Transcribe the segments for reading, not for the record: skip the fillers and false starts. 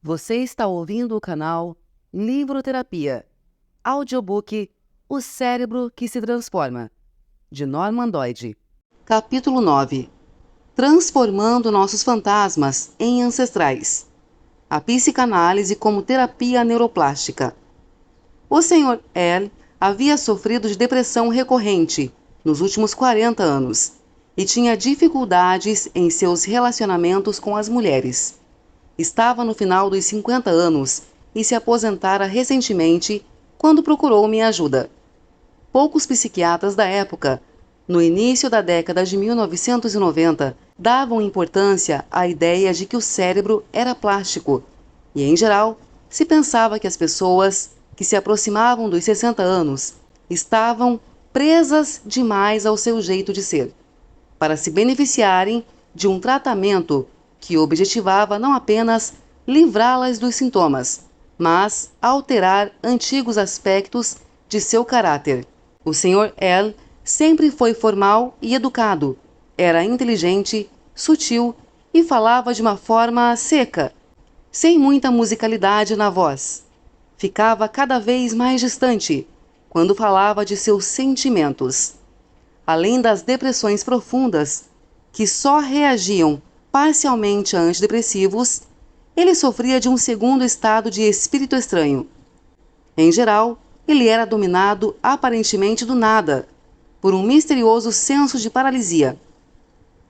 Você está ouvindo o canal Livroterapia, audiobook O Cérebro que se Transforma, de Norman Doidge. Capítulo 9. Transformando nossos fantasmas em ancestrais. A psicanálise como terapia neuroplástica. O Sr. L. havia sofrido de depressão recorrente nos últimos 40 anos e tinha dificuldades em seus relacionamentos com as mulheres. Estava no final dos 50 anos e se aposentara recentemente quando procurou minha ajuda. Poucos psiquiatras da época, no início da década de 1990, davam importância à ideia de que o cérebro era plástico e, em geral, se pensava que as pessoas que se aproximavam dos 60 anos estavam presas demais ao seu jeito de ser, para se beneficiarem de um tratamento que objetivava não apenas livrá-las dos sintomas, mas alterar antigos aspectos de seu caráter. O Sr. L. sempre foi formal e educado, era inteligente, sutil e falava de uma forma seca, sem muita musicalidade na voz. Ficava cada vez mais distante quando falava de seus sentimentos. Além das depressões profundas, que só reagiam parcialmente a antidepressivos, ele sofria de um segundo estado de espírito estranho. Em geral, ele era dominado aparentemente do nada, por um misterioso senso de paralisia,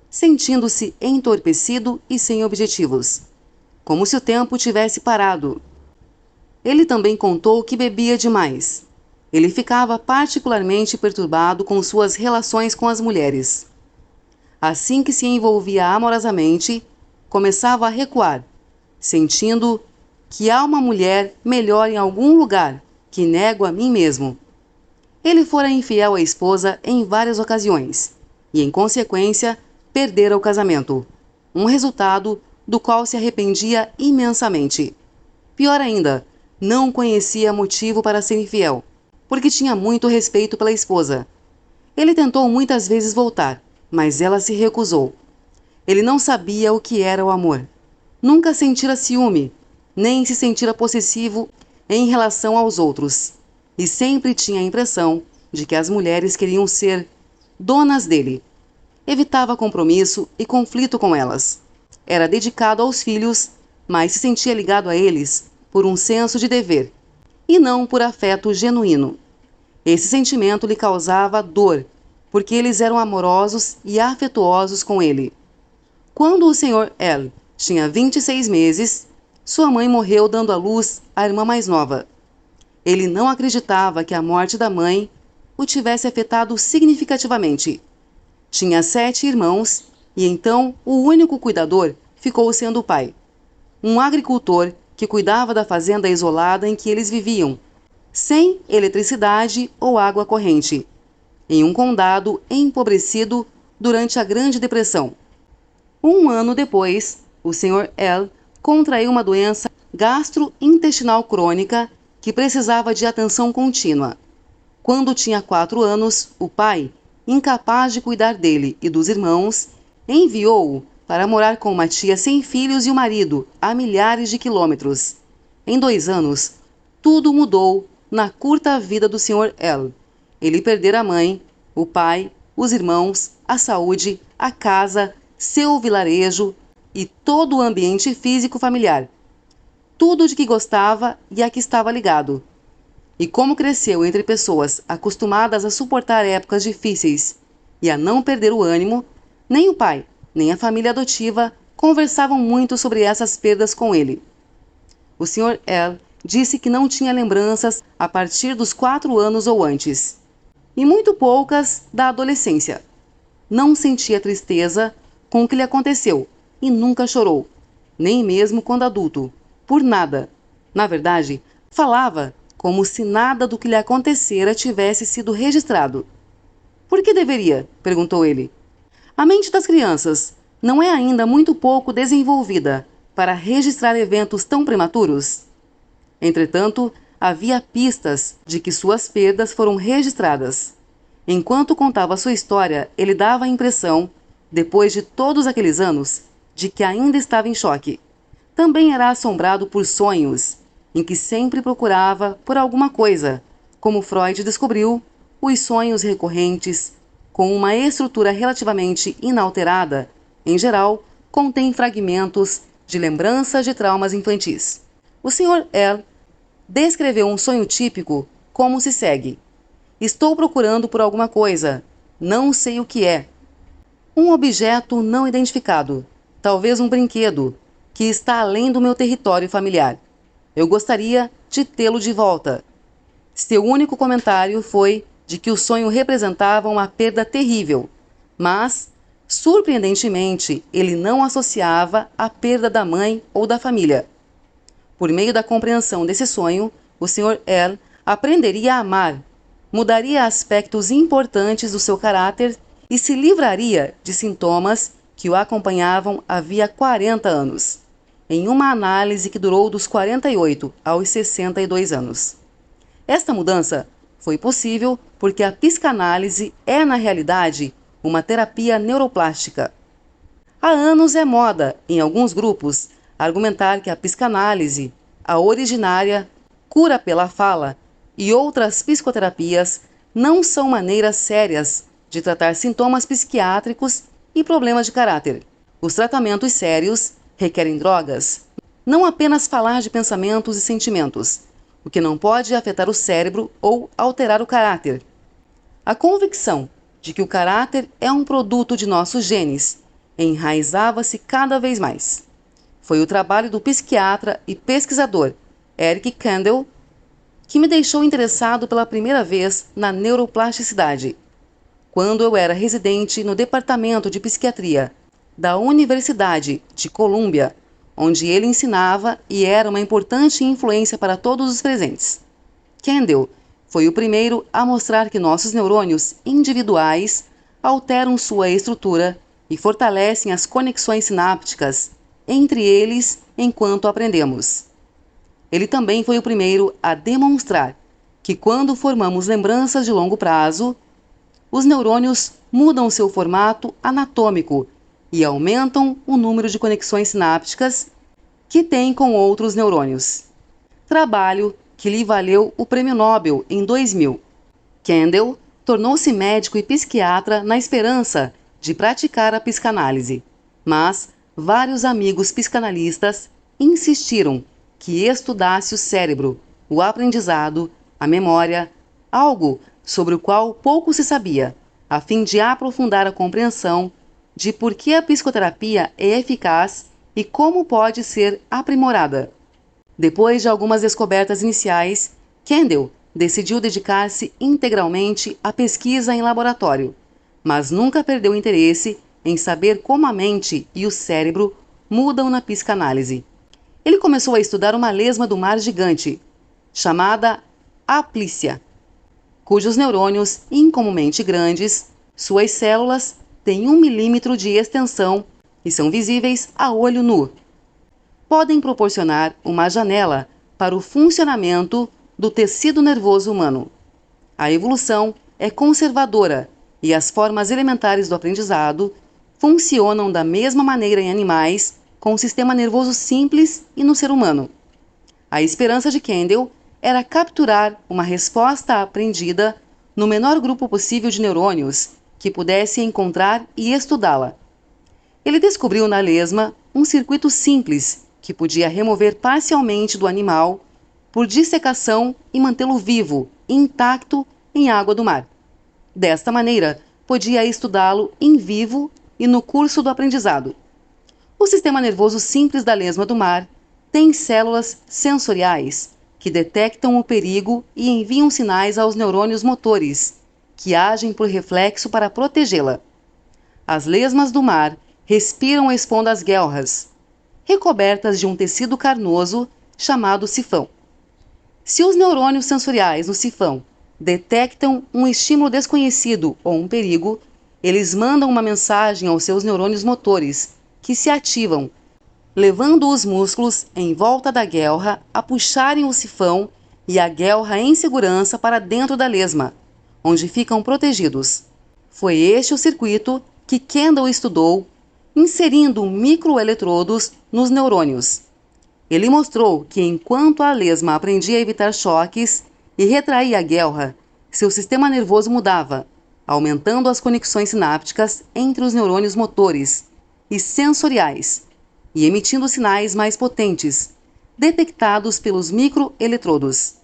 sentindo-se entorpecido e sem objetivos, como se o tempo tivesse parado. Ele também contou que bebia demais. Ele ficava particularmente perturbado com suas relações com as mulheres. Assim que se envolvia amorosamente, começava a recuar, sentindo que há uma mulher melhor em algum lugar, que nego a mim mesmo. Ele fora infiel à esposa em várias ocasiões, e, em consequência, perdera o casamento, um resultado do qual se arrependia imensamente. Pior ainda, não conhecia motivo para ser infiel, porque tinha muito respeito pela esposa. Ele tentou muitas vezes voltar, mas ela se recusou. Ele não sabia o que era o amor. Nunca sentira ciúme, nem se sentira possessivo em relação aos outros. E sempre tinha a impressão de que as mulheres queriam ser donas dele. Evitava compromisso e conflito com elas. Era dedicado aos filhos, mas se sentia ligado a eles por um senso de dever, e não por afeto genuíno. Esse sentimento lhe causava dor, porque eles eram amorosos e afetuosos com ele. Quando o Sr. L. tinha 26 meses, sua mãe morreu dando à luz a irmã mais nova. Ele não acreditava que a morte da mãe o tivesse afetado significativamente. Tinha 7 irmãos e então o único cuidador ficou sendo o pai, um agricultor que cuidava da fazenda isolada em que eles viviam, sem eletricidade ou água corrente, em um condado empobrecido durante a Grande Depressão. Um ano depois, o Sr. L. contraiu uma doença gastrointestinal crônica que precisava de atenção contínua. Quando tinha 4 anos, o pai, incapaz de cuidar dele e dos irmãos, enviou-o para morar com uma tia sem filhos e o marido, a milhares de quilômetros. Em 2 anos, tudo mudou na curta vida do Sr. L. Ele perdera a mãe, o pai, os irmãos, a saúde, a casa, seu vilarejo e todo o ambiente físico familiar. Tudo de que gostava e a que estava ligado. E como cresceu entre pessoas acostumadas a suportar épocas difíceis e a não perder o ânimo, nem o pai, nem a família adotiva conversavam muito sobre essas perdas com ele. O Sr. L. disse que não tinha lembranças a partir dos 4 anos ou antes, e muito poucas da adolescência. Não sentia tristeza com o que lhe aconteceu e nunca chorou, nem mesmo quando adulto, por nada. Na verdade, falava como se nada do que lhe acontecera tivesse sido registrado. Por que deveria? Perguntou ele. A mente das crianças não é ainda muito pouco desenvolvida para registrar eventos tão prematuros? Entretanto, havia pistas de que suas perdas foram registradas. Enquanto contava sua história, ele dava a impressão, depois de todos aqueles anos, de que ainda estava em choque. Também era assombrado por sonhos, em que sempre procurava por alguma coisa. Como Freud descobriu, os sonhos recorrentes, com uma estrutura relativamente inalterada, em geral, contêm fragmentos de lembranças de traumas infantis. O Sr. L. descreveu um sonho típico como se segue: estou procurando por alguma coisa, não sei o que é. Um objeto não identificado, talvez um brinquedo, que está além do meu território familiar. Eu gostaria de tê-lo de volta. Seu único comentário foi de que o sonho representava uma perda terrível, mas, surpreendentemente, ele não associava a perda da mãe ou da família. Por meio da compreensão desse sonho, o Sr. L. aprenderia a amar, mudaria aspectos importantes do seu caráter e se livraria de sintomas que o acompanhavam havia 40 anos, em uma análise que durou dos 48 aos 62 anos. Esta mudança foi possível porque a psicanálise é, na realidade, uma terapia neuroplástica. Há anos é moda, em alguns grupos, argumentar que a psicanálise, a originária, cura pela fala e outras psicoterapias não são maneiras sérias de tratar sintomas psiquiátricos e problemas de caráter. Os tratamentos sérios requerem drogas, não apenas falar de pensamentos e sentimentos, o que não pode afetar o cérebro ou alterar o caráter. A convicção de que o caráter é um produto de nossos genes enraizava-se cada vez mais. Foi o trabalho do psiquiatra e pesquisador Eric Kandel que me deixou interessado pela primeira vez na neuroplasticidade, quando eu era residente no Departamento de Psiquiatria da Universidade de Colômbia, onde ele ensinava e era uma importante influência para todos os presentes. Kandel foi o primeiro a mostrar que nossos neurônios individuais alteram sua estrutura e fortalecem as conexões sinápticas entre eles enquanto aprendemos. Ele também foi o primeiro a demonstrar que quando formamos lembranças de longo prazo, os neurônios mudam seu formato anatômico e aumentam o número de conexões sinápticas que têm com outros neurônios. Trabalho que lhe valeu o Prêmio Nobel em 2000. Kandel tornou-se médico e psiquiatra na esperança de praticar a psicanálise, mas vários amigos psicanalistas insistiram que estudasse o cérebro, o aprendizado, a memória, algo sobre o qual pouco se sabia, a fim de aprofundar a compreensão de por que a psicoterapia é eficaz e como pode ser aprimorada. Depois de algumas descobertas iniciais, Kandel decidiu dedicar-se integralmente à pesquisa em laboratório, mas nunca perdeu interesse em saber como a mente e o cérebro mudam na psicanálise. Ele começou a estudar uma lesma do mar gigante, chamada aplícia, cujos neurônios incomumente grandes, suas células têm 1 milímetro de extensão e são visíveis a olho nu. Podem proporcionar uma janela para o funcionamento do tecido nervoso humano. A evolução é conservadora e as formas elementares do aprendizado funcionam da mesma maneira em animais com o sistema nervoso simples e no ser humano. A esperança de Kandel era capturar uma resposta aprendida no menor grupo possível de neurônios que pudesse encontrar e estudá-la. Ele descobriu na lesma um circuito simples que podia remover parcialmente do animal por dissecação e mantê-lo vivo, intacto, em água do mar. Desta maneira, podia estudá-lo em vivo e no curso do aprendizado. O sistema nervoso simples da lesma do mar tem células sensoriais que detectam o perigo e enviam sinais aos neurônios motores, que agem por reflexo para protegê-la. As lesmas do mar respiram expondo as guelras, recobertas de um tecido carnoso chamado sifão. Se os neurônios sensoriais no sifão detectam um estímulo desconhecido ou um perigo, eles mandam uma mensagem aos seus neurônios motores, que se ativam, levando os músculos em volta da guelra a puxarem o sifão e a guelra em segurança para dentro da lesma, onde ficam protegidos. Foi este o circuito que Kandel estudou, inserindo microeletrodos nos neurônios. Ele mostrou que enquanto a lesma aprendia a evitar choques e retraía a guelra, seu sistema nervoso mudava, aumentando as conexões sinápticas entre os neurônios motores e sensoriais e emitindo sinais mais potentes, detectados pelos microeletrodos.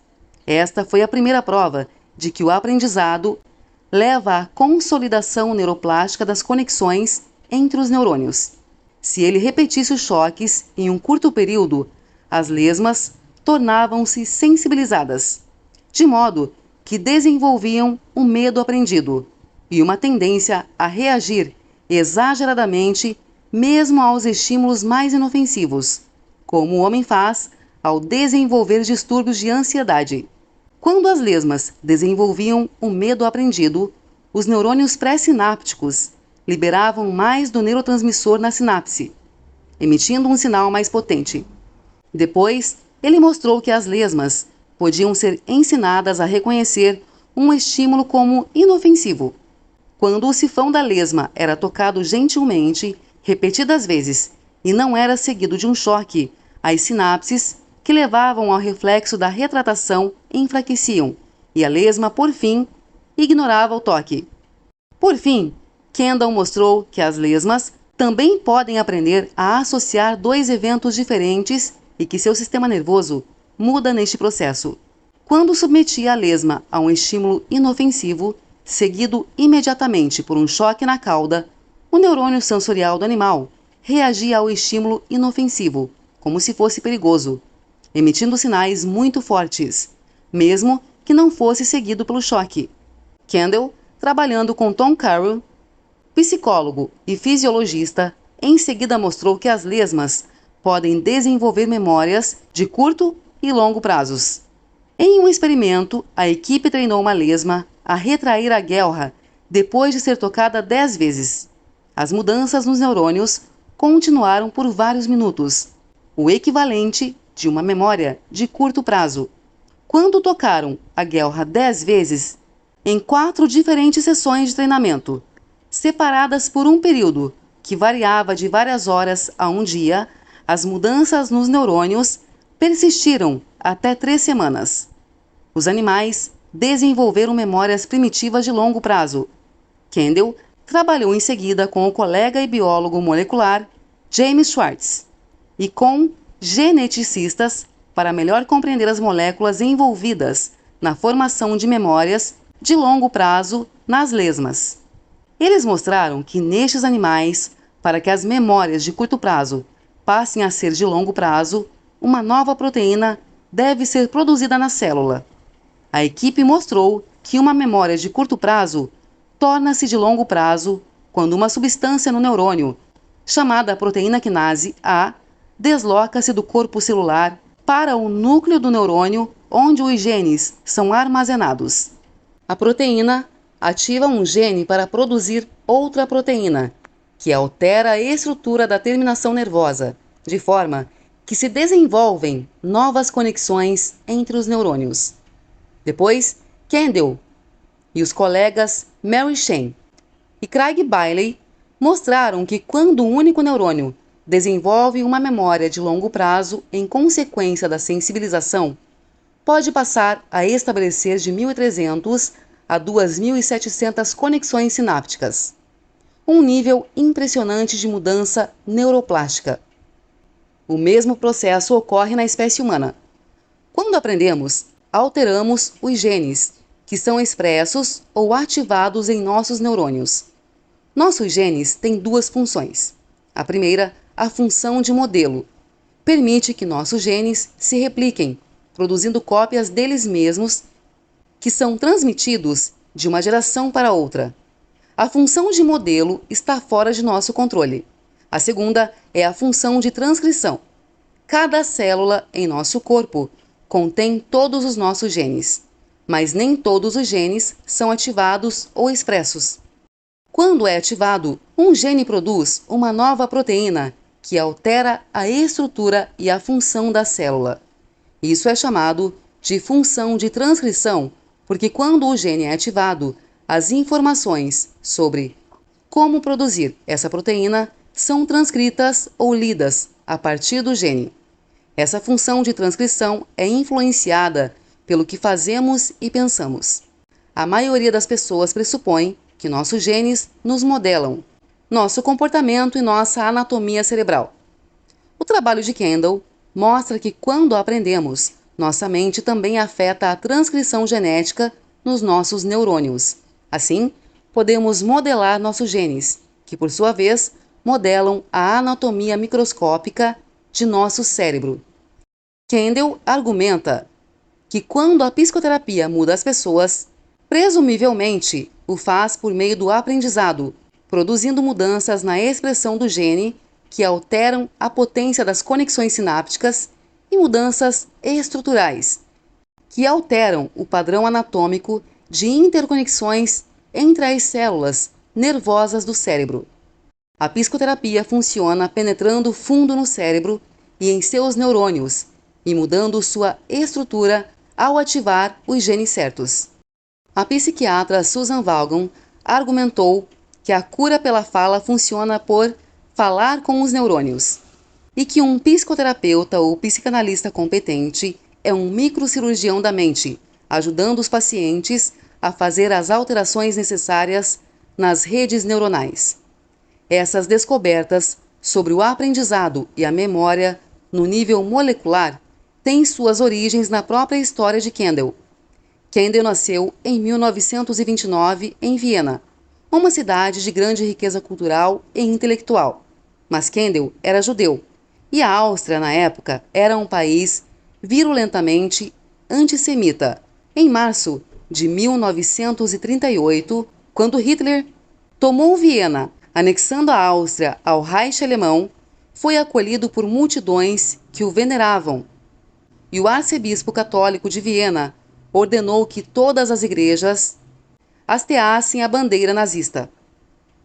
Esta foi a primeira prova de que o aprendizado leva à consolidação neuroplástica das conexões entre os neurônios. Se ele repetisse os choques em um curto período, as lesmas tornavam-se sensibilizadas, de modo que desenvolviam um medo aprendido e uma tendência a reagir exageradamente mesmo aos estímulos mais inofensivos, como o homem faz ao desenvolver distúrbios de ansiedade. Quando as lesmas desenvolviam um medo aprendido, os neurônios pré-sinápticos liberavam mais do neurotransmissor na sinapse, emitindo um sinal mais potente. Depois, ele mostrou que as lesmas podiam ser ensinadas a reconhecer um estímulo como inofensivo. Quando o sifão da lesma era tocado gentilmente, repetidas vezes, e não era seguido de um choque, as sinapses que levavam ao reflexo da retratação enfraqueciam, e a lesma, por fim, ignorava o toque. Por fim, Kendall mostrou que as lesmas também podem aprender a associar dois eventos diferentes e que seu sistema nervoso muda neste processo. Quando submetia a lesma a um estímulo inofensivo, seguido imediatamente por um choque na cauda, o neurônio sensorial do animal reagia ao estímulo inofensivo, como se fosse perigoso, emitindo sinais muito fortes, mesmo que não fosse seguido pelo choque. Kendall, trabalhando com Tom Carroll, psicólogo e fisiologista, em seguida mostrou que as lesmas podem desenvolver memórias de curto e longo prazos. Em um experimento, a equipe treinou uma lesma a retrair a guelra depois de ser tocada 10 vezes. As mudanças nos neurônios continuaram por vários minutos, o equivalente de uma memória de curto prazo. Quando tocaram a guelra 10 vezes, em 4 diferentes sessões de treinamento, separadas por um período que variava de várias horas a um dia, as mudanças nos neurônios persistiram até 3 semanas. Os animais desenvolveram memórias primitivas de longo prazo. Kendall trabalhou em seguida com o colega e biólogo molecular James Schwartz e com geneticistas para melhor compreender as moléculas envolvidas na formação de memórias de longo prazo nas lesmas. Eles mostraram que nestes animais, para que as memórias de curto prazo passem a ser de longo prazo, uma nova proteína deve ser produzida na célula. A equipe mostrou que uma memória de curto prazo torna-se de longo prazo quando uma substância no neurônio, chamada proteína quinase A, desloca-se do corpo celular para o núcleo do neurônio onde os genes são armazenados. A proteína ativa um gene para produzir outra proteína, que altera a estrutura da terminação nervosa, de forma que se desenvolvem novas conexões entre os neurônios. Depois, Kendall e os colegas Mary Shane e Craig Bailey mostraram que quando um único neurônio desenvolve uma memória de longo prazo em consequência da sensibilização, pode passar a estabelecer de 1.300 a 2.700 conexões sinápticas, um nível impressionante de mudança neuroplástica. O mesmo processo ocorre na espécie humana. Quando aprendemos, alteramos os genes, que são expressos ou ativados em nossos neurônios. Nossos genes têm 2 funções. A primeira, a função de modelo. Permite que nossos genes se repliquem, produzindo cópias deles mesmos, que são transmitidos de uma geração para outra. A função de modelo está fora de nosso controle. A segunda é a função de transcrição. Cada célula em nosso corpo contém todos os nossos genes, mas nem todos os genes são ativados ou expressos. Quando é ativado, um gene produz uma nova proteína que altera a estrutura e a função da célula. Isso é chamado de função de transcrição, porque quando o gene é ativado, as informações sobre como produzir essa proteína são transcritas ou lidas a partir do gene. Essa função de transcrição é influenciada pelo que fazemos e pensamos. A maioria das pessoas pressupõe que nossos genes nos modelam, nosso comportamento e nossa anatomia cerebral. O trabalho de Kendall mostra que quando aprendemos, nossa mente também afeta a transcrição genética nos nossos neurônios. Assim, podemos modelar nossos genes, que por sua vez modelam a anatomia microscópica de nosso cérebro. Kendall argumenta que quando a psicoterapia muda as pessoas, presumivelmente o faz por meio do aprendizado, produzindo mudanças na expressão do gene que alteram a potência das conexões sinápticas e mudanças estruturais, que alteram o padrão anatômico de interconexões entre as células nervosas do cérebro. A psicoterapia funciona penetrando fundo no cérebro e em seus neurônios e mudando sua estrutura ao ativar os genes certos. A psiquiatra Susan Vaughan argumentou que a cura pela fala funciona por falar com os neurônios e que um psicoterapeuta ou psicanalista competente é um microcirurgião da mente, ajudando os pacientes a fazer as alterações necessárias nas redes neuronais. Essas descobertas sobre o aprendizado e a memória no nível molecular têm suas origens na própria história de Kendall. Kendall nasceu em 1929 em Viena, uma cidade de grande riqueza cultural e intelectual. Mas Kendall era judeu, e a Áustria, na época, era um país virulentamente antissemita. Em março de 1938, quando Hitler tomou Viena, anexando a Áustria ao Reich alemão, foi acolhido por multidões que o veneravam. E o arcebispo católico de Viena ordenou que todas as igrejas hasteassem a bandeira nazista.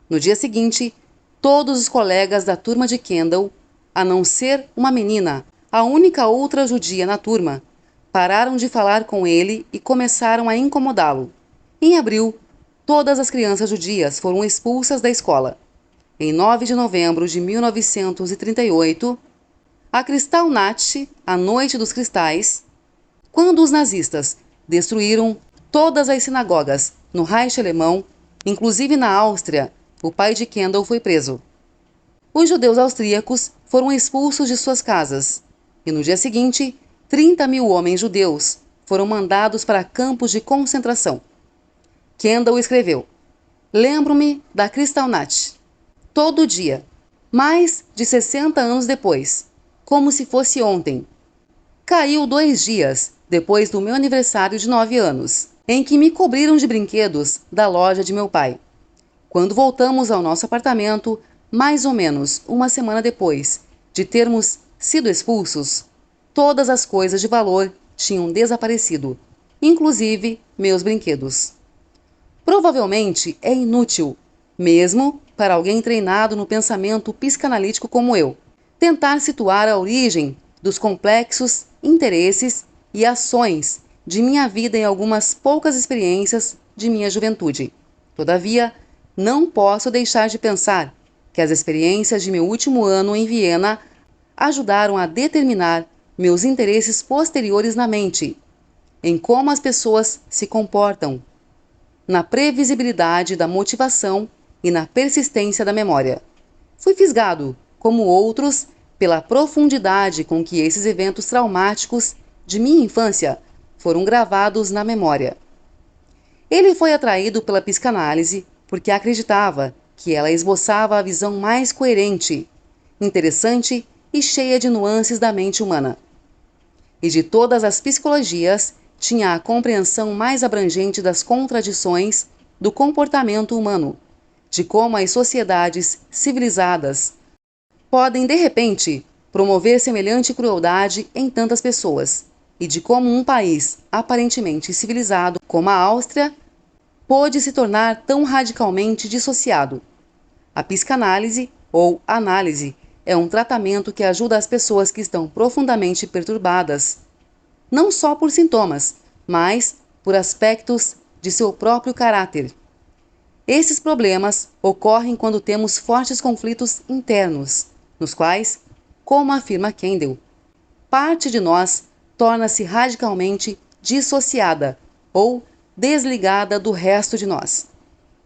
No dia seguinte, todos os colegas da turma de Kendall, a não ser uma menina, a única outra judia na turma, pararam de falar com ele e começaram a incomodá-lo. Em abril, todas as crianças judias foram expulsas da escola. Em 9 de novembro de 1938, a Kristallnacht, a Noite dos Cristais, quando os nazistas destruíram todas as sinagogas no Reich alemão, inclusive na Áustria, o pai de Kendall foi preso. Os judeus austríacos foram expulsos de suas casas, e no dia seguinte, 30.000 homens judeus foram mandados para campos de concentração. Kendall escreveu: "Lembro-me da Kristallnacht, todo dia, mais de 60 anos depois, como se fosse ontem. Caiu 2 dias depois do meu aniversário de 9 anos, em que me cobriram de brinquedos da loja de meu pai. Quando voltamos ao nosso apartamento, mais ou menos uma semana depois de termos sido expulsos, todas as coisas de valor tinham desaparecido, inclusive meus brinquedos. Provavelmente é inútil, mesmo para alguém treinado no pensamento psicanalítico como eu, tentar situar a origem dos complexos interesses e ações de minha vida em algumas poucas experiências de minha juventude. Todavia, não posso deixar de pensar que as experiências de meu último ano em Viena ajudaram a determinar meus interesses posteriores na mente, em como as pessoas se comportam, na previsibilidade da motivação e na persistência da memória. Fui fisgado, como outros, pela profundidade com que esses eventos traumáticos de minha infância foram gravados na memória. Ele foi atraído pela psicanálise porque acreditava que ela esboçava a visão mais coerente, interessante e cheia de nuances da mente humana. E de todas as psicologias, tinha a compreensão mais abrangente das contradições do comportamento humano, de como as sociedades civilizadas podem, de repente, promover semelhante crueldade em tantas pessoas, e de como um país aparentemente civilizado como a Áustria pôde se tornar tão radicalmente dissociado. A psicanálise, ou análise, é um tratamento que ajuda as pessoas que estão profundamente perturbadas, não só por sintomas, mas por aspectos de seu próprio caráter. Esses problemas ocorrem quando temos fortes conflitos internos, nos quais, como afirma Kendall, parte de nós torna-se radicalmente dissociada ou desligada do resto de nós.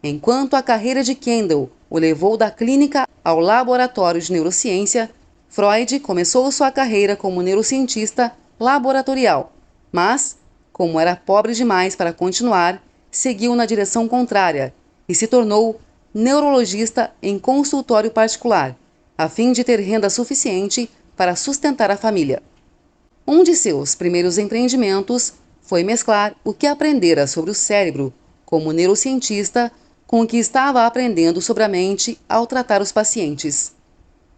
Enquanto a carreira de Kendall o levou da clínica ao laboratório de neurociência, Freud começou sua carreira como neurocientista laboratorial, mas, como era pobre demais para continuar, seguiu na direção contrária e se tornou neurologista em consultório particular, a fim de ter renda suficiente para sustentar a família. Um de seus primeiros empreendimentos foi mesclar o que aprendera sobre o cérebro como neurocientista com o que estava aprendendo sobre a mente ao tratar os pacientes.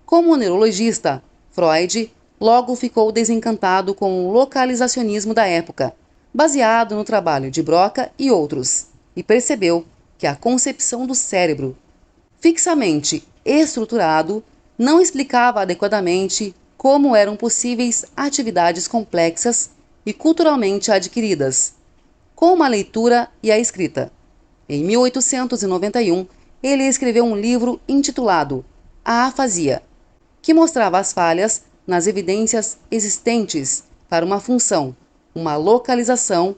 Como neurologista, Freud logo ficou desencantado com o localizacionismo da época, baseado no trabalho de Broca e outros, e percebeu que a concepção do cérebro, fixamente estruturado, não explicava adequadamente como eram possíveis atividades complexas e culturalmente adquiridas, como a leitura e a escrita. Em 1891, ele escreveu um livro intitulado A Afasia, que mostrava as falhas nas evidências existentes para uma função, uma localização,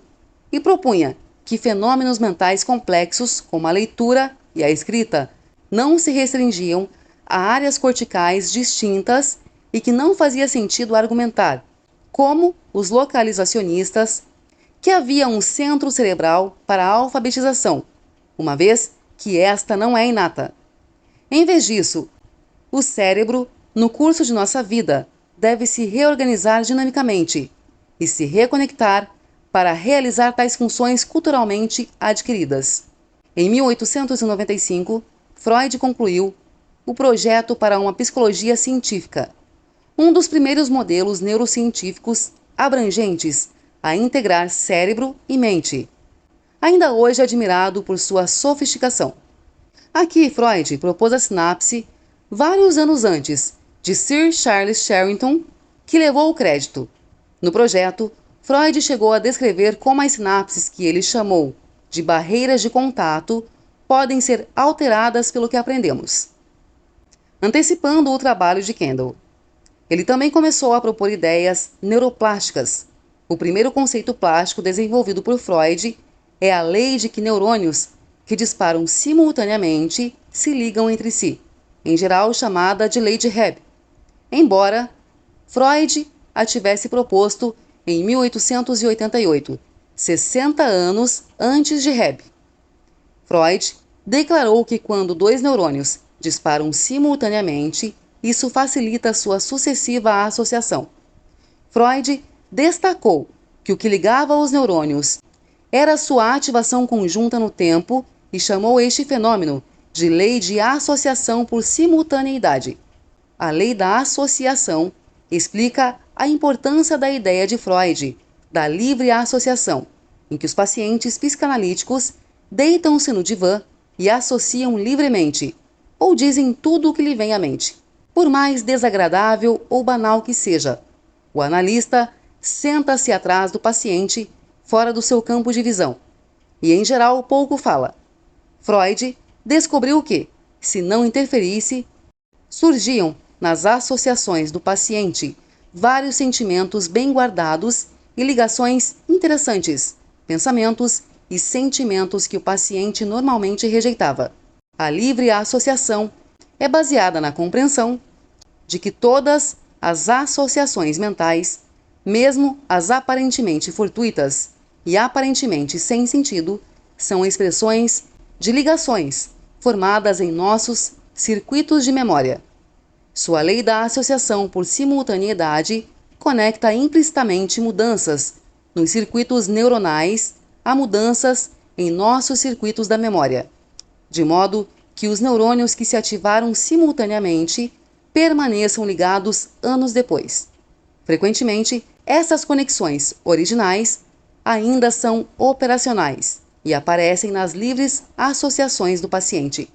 e propunha que fenômenos mentais complexos, como a leitura e a escrita, não se restringiam a áreas corticais distintas e que não fazia sentido argumentar, como os localizacionistas, que havia um centro cerebral para a alfabetização, uma vez que esta não é inata. Em vez disso, o cérebro, no curso de nossa vida, deve se reorganizar dinamicamente e se reconectar para realizar tais funções culturalmente adquiridas. Em 1895, Freud concluiu o projeto para uma psicologia científica, um dos primeiros modelos neurocientíficos abrangentes a integrar cérebro e mente, ainda hoje admirado por sua sofisticação. Aqui Freud propôs a sinapse vários anos antes de Sir Charles Sherrington, que levou o crédito. No projeto, Freud chegou a descrever como as sinapses que ele chamou de barreiras de contato podem ser alteradas pelo que aprendemos, antecipando o trabalho de Kendall. Ele também começou a propor ideias neuroplásticas. O primeiro conceito plástico desenvolvido por Freud é a lei de que neurônios que disparam simultaneamente se ligam entre si, em geral chamada de lei de Hebb, embora Freud a tivesse proposto em 1888, 60 anos antes de Hebb. Freud declarou que quando dois neurônios disparam simultaneamente, isso facilita sua sucessiva associação. Freud destacou que o que ligava os neurônios era sua ativação conjunta no tempo e chamou este fenômeno de lei de associação por simultaneidade. A lei da associação explica a importância da ideia de Freud da livre associação, em que os pacientes psicanalíticos deitam-se no divã e associam livremente, ou dizem tudo o que lhe vem à mente. Por mais desagradável ou banal que seja, o analista senta-se atrás do paciente, fora do seu campo de visão, e em geral pouco fala. Freud descobriu que, se não interferisse, surgiam nas associações do paciente vários sentimentos bem guardados e ligações interessantes, pensamentos e sentimentos que o paciente normalmente rejeitava. A livre associação é baseada na compreensão de que todas as associações mentais, mesmo as aparentemente fortuitas e aparentemente sem sentido, são expressões de ligações formadas em nossos circuitos de memória. Sua lei da associação por simultaneidade conecta implicitamente mudanças nos circuitos neuronais a mudanças em nossos circuitos da memória, de modo que os neurônios que se ativaram simultaneamente permaneçam ligados anos depois. Frequentemente, essas conexões originais ainda são operacionais e aparecem nas livres associações do paciente.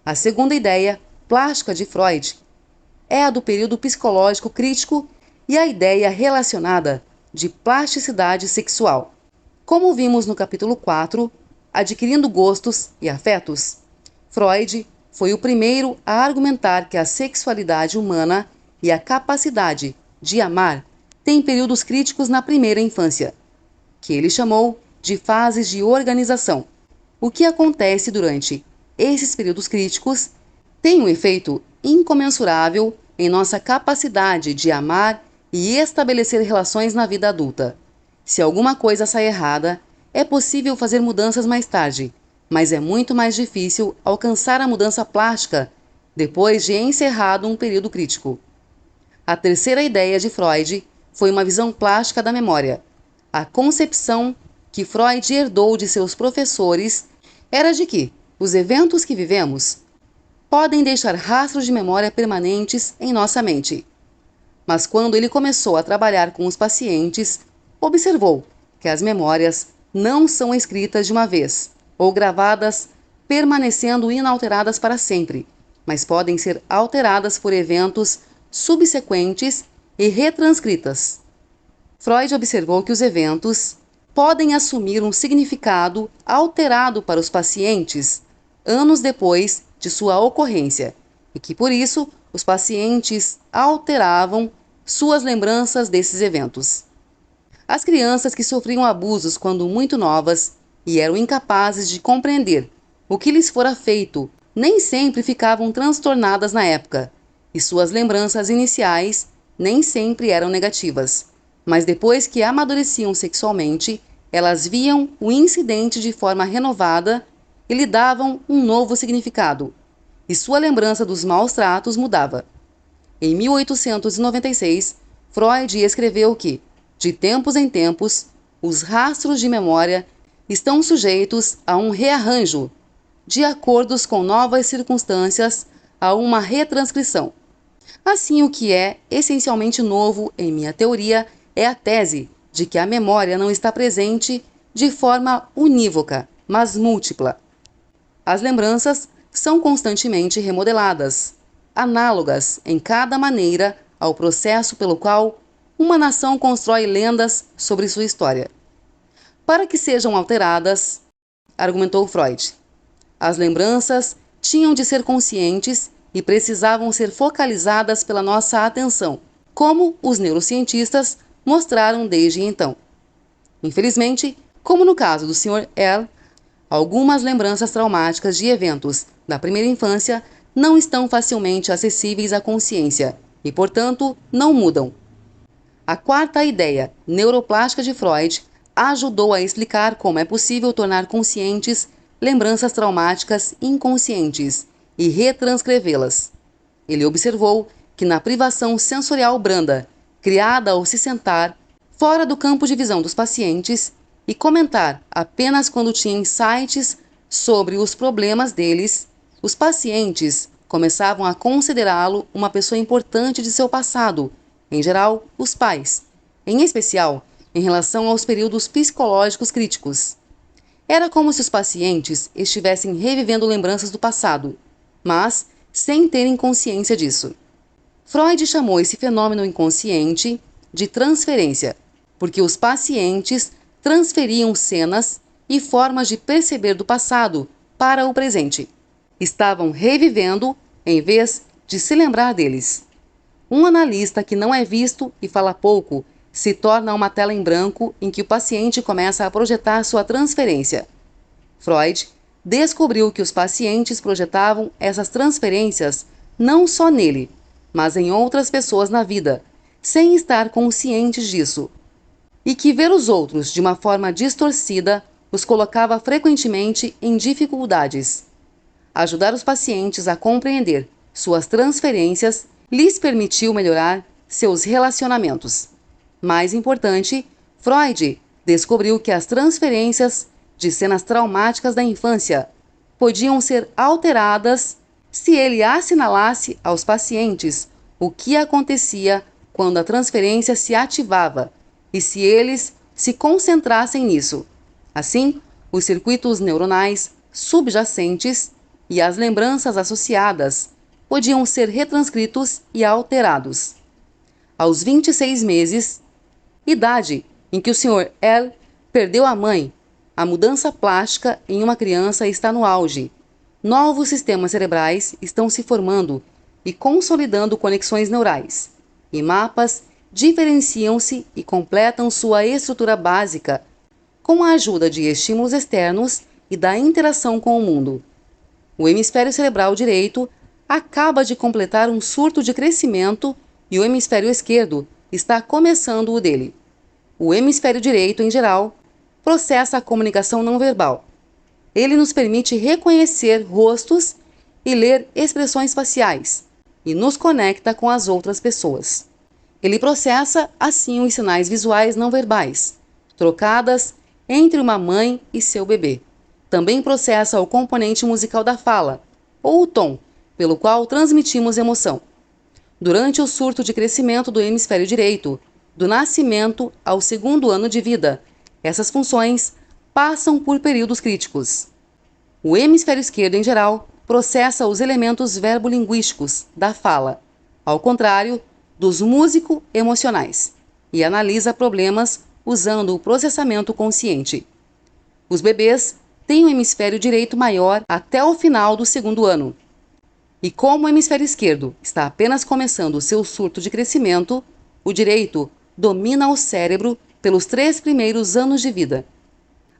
A segunda ideia plástica de Freud é a do período psicológico crítico e a ideia relacionada de plasticidade sexual. Como vimos no capítulo 4, Adquirindo Gostos e Afetos, Freud foi o primeiro a argumentar que a sexualidade humana e a capacidade de amar tem períodos críticos na primeira infância, que ele chamou de fases de organização. O que acontece durante esses períodos críticos tem um efeito incomensurável em nossa capacidade de amar e estabelecer relações na vida adulta. Se alguma coisa sai errada, é possível fazer mudanças mais tarde, mas é muito mais difícil alcançar a mudança plástica depois de encerrado um período crítico. A terceira ideia de Freud foi uma visão plástica da memória. A concepção que Freud herdou de seus professores era de que os eventos que vivemos podem deixar rastros de memória permanentes em nossa mente. Mas quando ele começou a trabalhar com os pacientes, observou que as memórias não são escritas de uma vez ou gravadas permanecendo inalteradas para sempre, mas podem ser alteradas por eventos subsequentes e retranscritas. Freud observou que os eventos podem assumir um significado alterado para os pacientes anos depois de sua ocorrência, e que por isso os pacientes alteravam suas lembranças desses eventos. As crianças que sofriam abusos quando muito novas e eram incapazes de compreender o que lhes fora feito nem sempre ficavam transtornadas na época, e suas lembranças iniciais nem sempre eram negativas, mas depois que amadureciam sexualmente, elas viam o incidente de forma renovada e lhe davam um novo significado, e sua lembrança dos maus tratos mudava. Em 1896, Freud escreveu que, de tempos em tempos, os rastros de memória estão sujeitos a um rearranjo, de acordo com novas circunstâncias, a uma retranscrição. Assim, o que é essencialmente novo em minha teoria é a tese de que a memória não está presente de forma unívoca, mas múltipla. As lembranças são constantemente remodeladas, análogas em cada maneira ao processo pelo qual uma nação constrói lendas sobre sua história. Para que sejam alteradas, argumentou Freud, as lembranças tinham de ser conscientes e precisavam ser focalizadas pela nossa atenção, como os neurocientistas mostraram desde então. Infelizmente, como no caso do Sr. L., algumas lembranças traumáticas de eventos da primeira infância não estão facilmente acessíveis à consciência e, portanto, não mudam. A quarta ideia neuroplástica de Freud ajudou a explicar como é possível tornar conscientes lembranças traumáticas inconscientes e retranscrevê-las. Ele observou que na privação sensorial branda, criada ao se sentar fora do campo de visão dos pacientes e comentar apenas quando tinha insights sobre os problemas deles, os pacientes começavam a considerá-lo uma pessoa importante de seu passado, em geral, os pais, em especial em relação aos períodos psicológicos críticos. Era como se os pacientes estivessem revivendo lembranças do passado, mas sem terem consciência disso. Freud chamou esse fenômeno inconsciente de transferência, porque os pacientes transferiam cenas e formas de perceber do passado para o presente. Estavam revivendo em vez de se lembrar deles. Um analista que não é visto e fala pouco se torna uma tela em branco em que o paciente começa a projetar sua transferência. Freud descobriu que os pacientes projetavam essas transferências não só nele, mas em outras pessoas na vida, sem estar conscientes disso, e que ver os outros de uma forma distorcida os colocava frequentemente em dificuldades. Ajudar os pacientes a compreender suas transferências lhes permitiu melhorar seus relacionamentos. Mais importante, Freud descobriu que as transferências de cenas traumáticas da infância podiam ser alteradas se ele assinalasse aos pacientes o que acontecia quando a transferência se ativava e se eles se concentrassem nisso. Assim, os circuitos neuronais subjacentes e as lembranças associadas podiam ser retranscritos e alterados. Aos 26 meses, idade em que o Sr. L. perdeu a mãe, a mudança plástica em uma criança está no auge. Novos sistemas cerebrais estão se formando e consolidando conexões neurais, e mapas diferenciam-se e completam sua estrutura básica com a ajuda de estímulos externos e da interação com o mundo. O hemisfério cerebral direito acaba de completar um surto de crescimento e o hemisfério esquerdo está começando o dele. O hemisfério direito, em geral, processa a comunicação não verbal. Ele nos permite reconhecer rostos e ler expressões faciais e nos conecta com as outras pessoas. Ele processa, assim, os sinais visuais não verbais, trocadas entre uma mãe e seu bebê. Também processa o componente musical da fala, ou o tom, pelo qual transmitimos emoção. Durante o surto de crescimento do hemisfério direito, do nascimento ao 2º ano de vida, essas funções passam por períodos críticos. O hemisfério esquerdo, em geral, processa os elementos verbolinguísticos da fala, ao contrário dos músico-emocionais, e analisa problemas usando o processamento consciente. Os bebês têm o hemisfério direito maior até o final do 2º ano. E como o hemisfério esquerdo está apenas começando o seu surto de crescimento, o direito domina o cérebro pelos 3 primeiros anos de vida.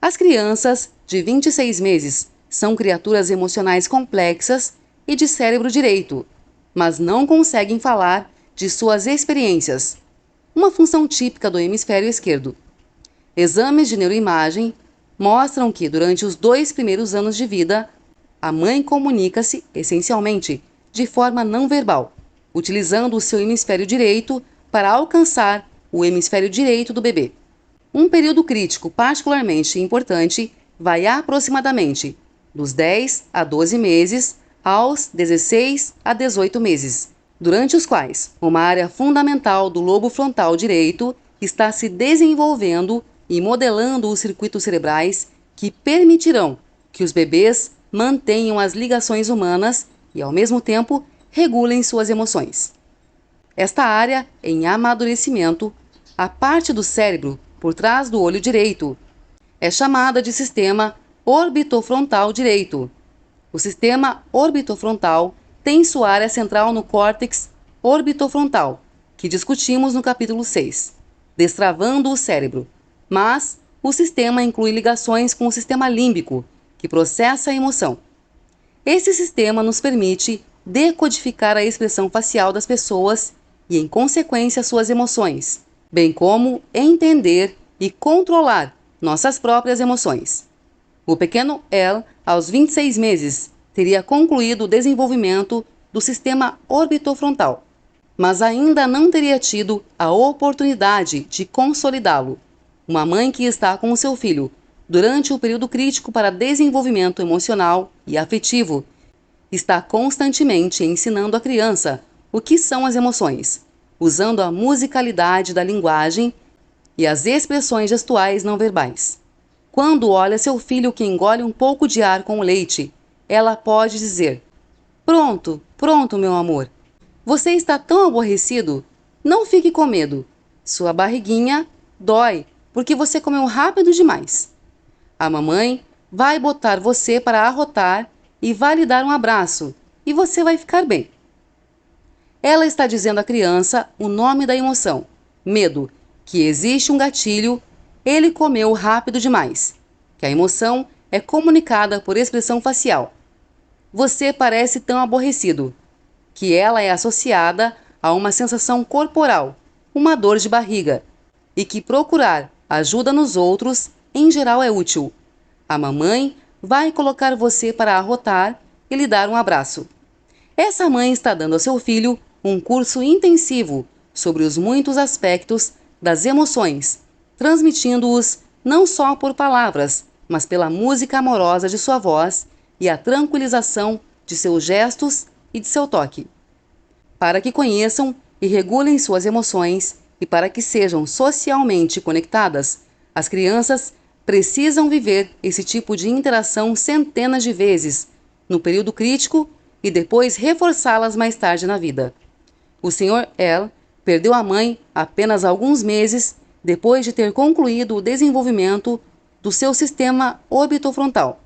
As crianças de 26 meses são criaturas emocionais complexas e de cérebro direito, mas não conseguem falar de suas experiências, uma função típica do hemisfério esquerdo. Exames de neuroimagem mostram que, durante os 2 primeiros anos de vida, a mãe comunica-se, essencialmente, de forma não verbal, utilizando o seu hemisfério direito para alcançar o hemisfério direito do bebê. Um período crítico particularmente importante vai aproximadamente dos 10 a 12 meses aos 16 a 18 meses, durante os quais uma área fundamental do lobo frontal direito está se desenvolvendo e modelando os circuitos cerebrais que permitirão que os bebês mantenham as ligações humanas e, ao mesmo tempo, regulem suas emoções. Esta área, em amadurecimento, a parte do cérebro por trás do olho direito, é chamada de sistema orbitofrontal direito. O sistema orbitofrontal tem sua área central no córtex orbitofrontal, que discutimos no capítulo 6, Destravando o Cérebro, mas o sistema inclui ligações com o sistema límbico, que processa a emoção. Esse sistema nos permite decodificar a expressão facial das pessoas e, em consequência, suas emoções, bem como entender e controlar nossas próprias emoções. O pequeno El, aos 26 meses, teria concluído o desenvolvimento do sistema orbitofrontal, mas ainda não teria tido a oportunidade de consolidá-lo. Uma mãe que está com o seu filho durante o período crítico para desenvolvimento emocional e afetivo está constantemente ensinando a criança o que são as emoções, usando a musicalidade da linguagem e as expressões gestuais não verbais. Quando olha seu filho que engole um pouco de ar com o leite, ela pode dizer: "Pronto, pronto, meu amor. Você está tão aborrecido? Não fique com medo. Sua barriguinha dói porque você comeu rápido demais. A mamãe vai botar você para arrotar e vai lhe dar um abraço e você vai ficar bem." Ela está dizendo à criança o nome da emoção, medo, que existe um gatilho, ele comeu rápido demais, que a emoção é comunicada por expressão facial. Você parece tão aborrecido, que ela é associada a uma sensação corporal, uma dor de barriga, e que procurar ajuda nos outros, em geral, é útil. A mamãe vai colocar você para arrotar e lhe dar um abraço. Essa mãe está dando ao seu filho um curso intensivo sobre os muitos aspectos das emoções, transmitindo-os não só por palavras, mas pela música amorosa de sua voz e a tranquilização de seus gestos e de seu toque. Para que conheçam e regulem suas emoções e para que sejam socialmente conectadas, as crianças precisam viver esse tipo de interação centenas de vezes no período crítico e depois reforçá-las mais tarde na vida. O Sr. El perdeu a mãe apenas alguns meses depois de ter concluído o desenvolvimento do seu sistema orbitofrontal.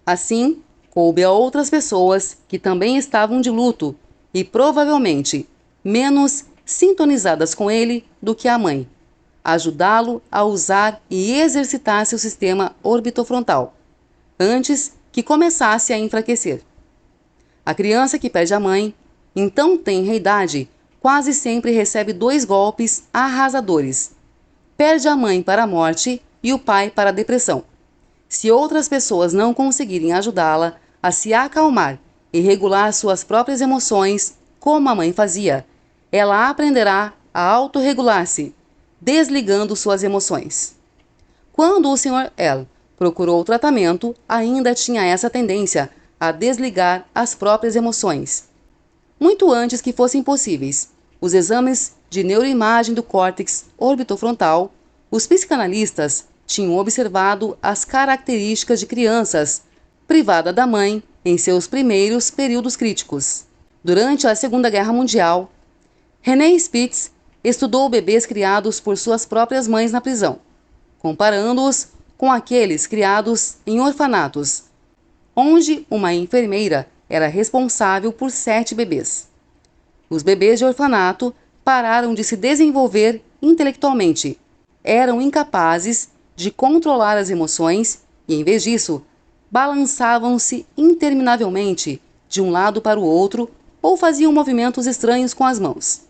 Assim, coube a outras pessoas que também estavam de luto e provavelmente menos sintonizadas com ele do que a mãe, ajudá-lo a usar e exercitar seu sistema orbitofrontal, antes que começasse a enfraquecer. A criança que perde a mãe, em tão tenra idade, quase sempre recebe 2 golpes arrasadores. Perde a mãe para a morte e o pai para a depressão. Se outras pessoas não conseguirem ajudá-la a se acalmar e regular suas próprias emoções, como a mãe fazia, ela aprenderá a autorregular-se, desligando suas emoções. Quando o Sr. L procurou o tratamento, ainda tinha essa tendência a desligar as próprias emoções. Muito antes que fossem possíveis os exames de neuroimagem do córtex orbitofrontal, os psicanalistas tinham observado as características de crianças privadas da mãe em seus primeiros períodos críticos. Durante a Segunda Guerra Mundial, René Spitz estudou bebês criados por suas próprias mães na prisão, comparando-os com aqueles criados em orfanatos, onde uma enfermeira era responsável por 7 bebês. Os bebês de orfanato pararam de se desenvolver intelectualmente, eram incapazes de controlar as emoções e, em vez disso, balançavam-se interminavelmente de um lado para o outro ou faziam movimentos estranhos com as mãos.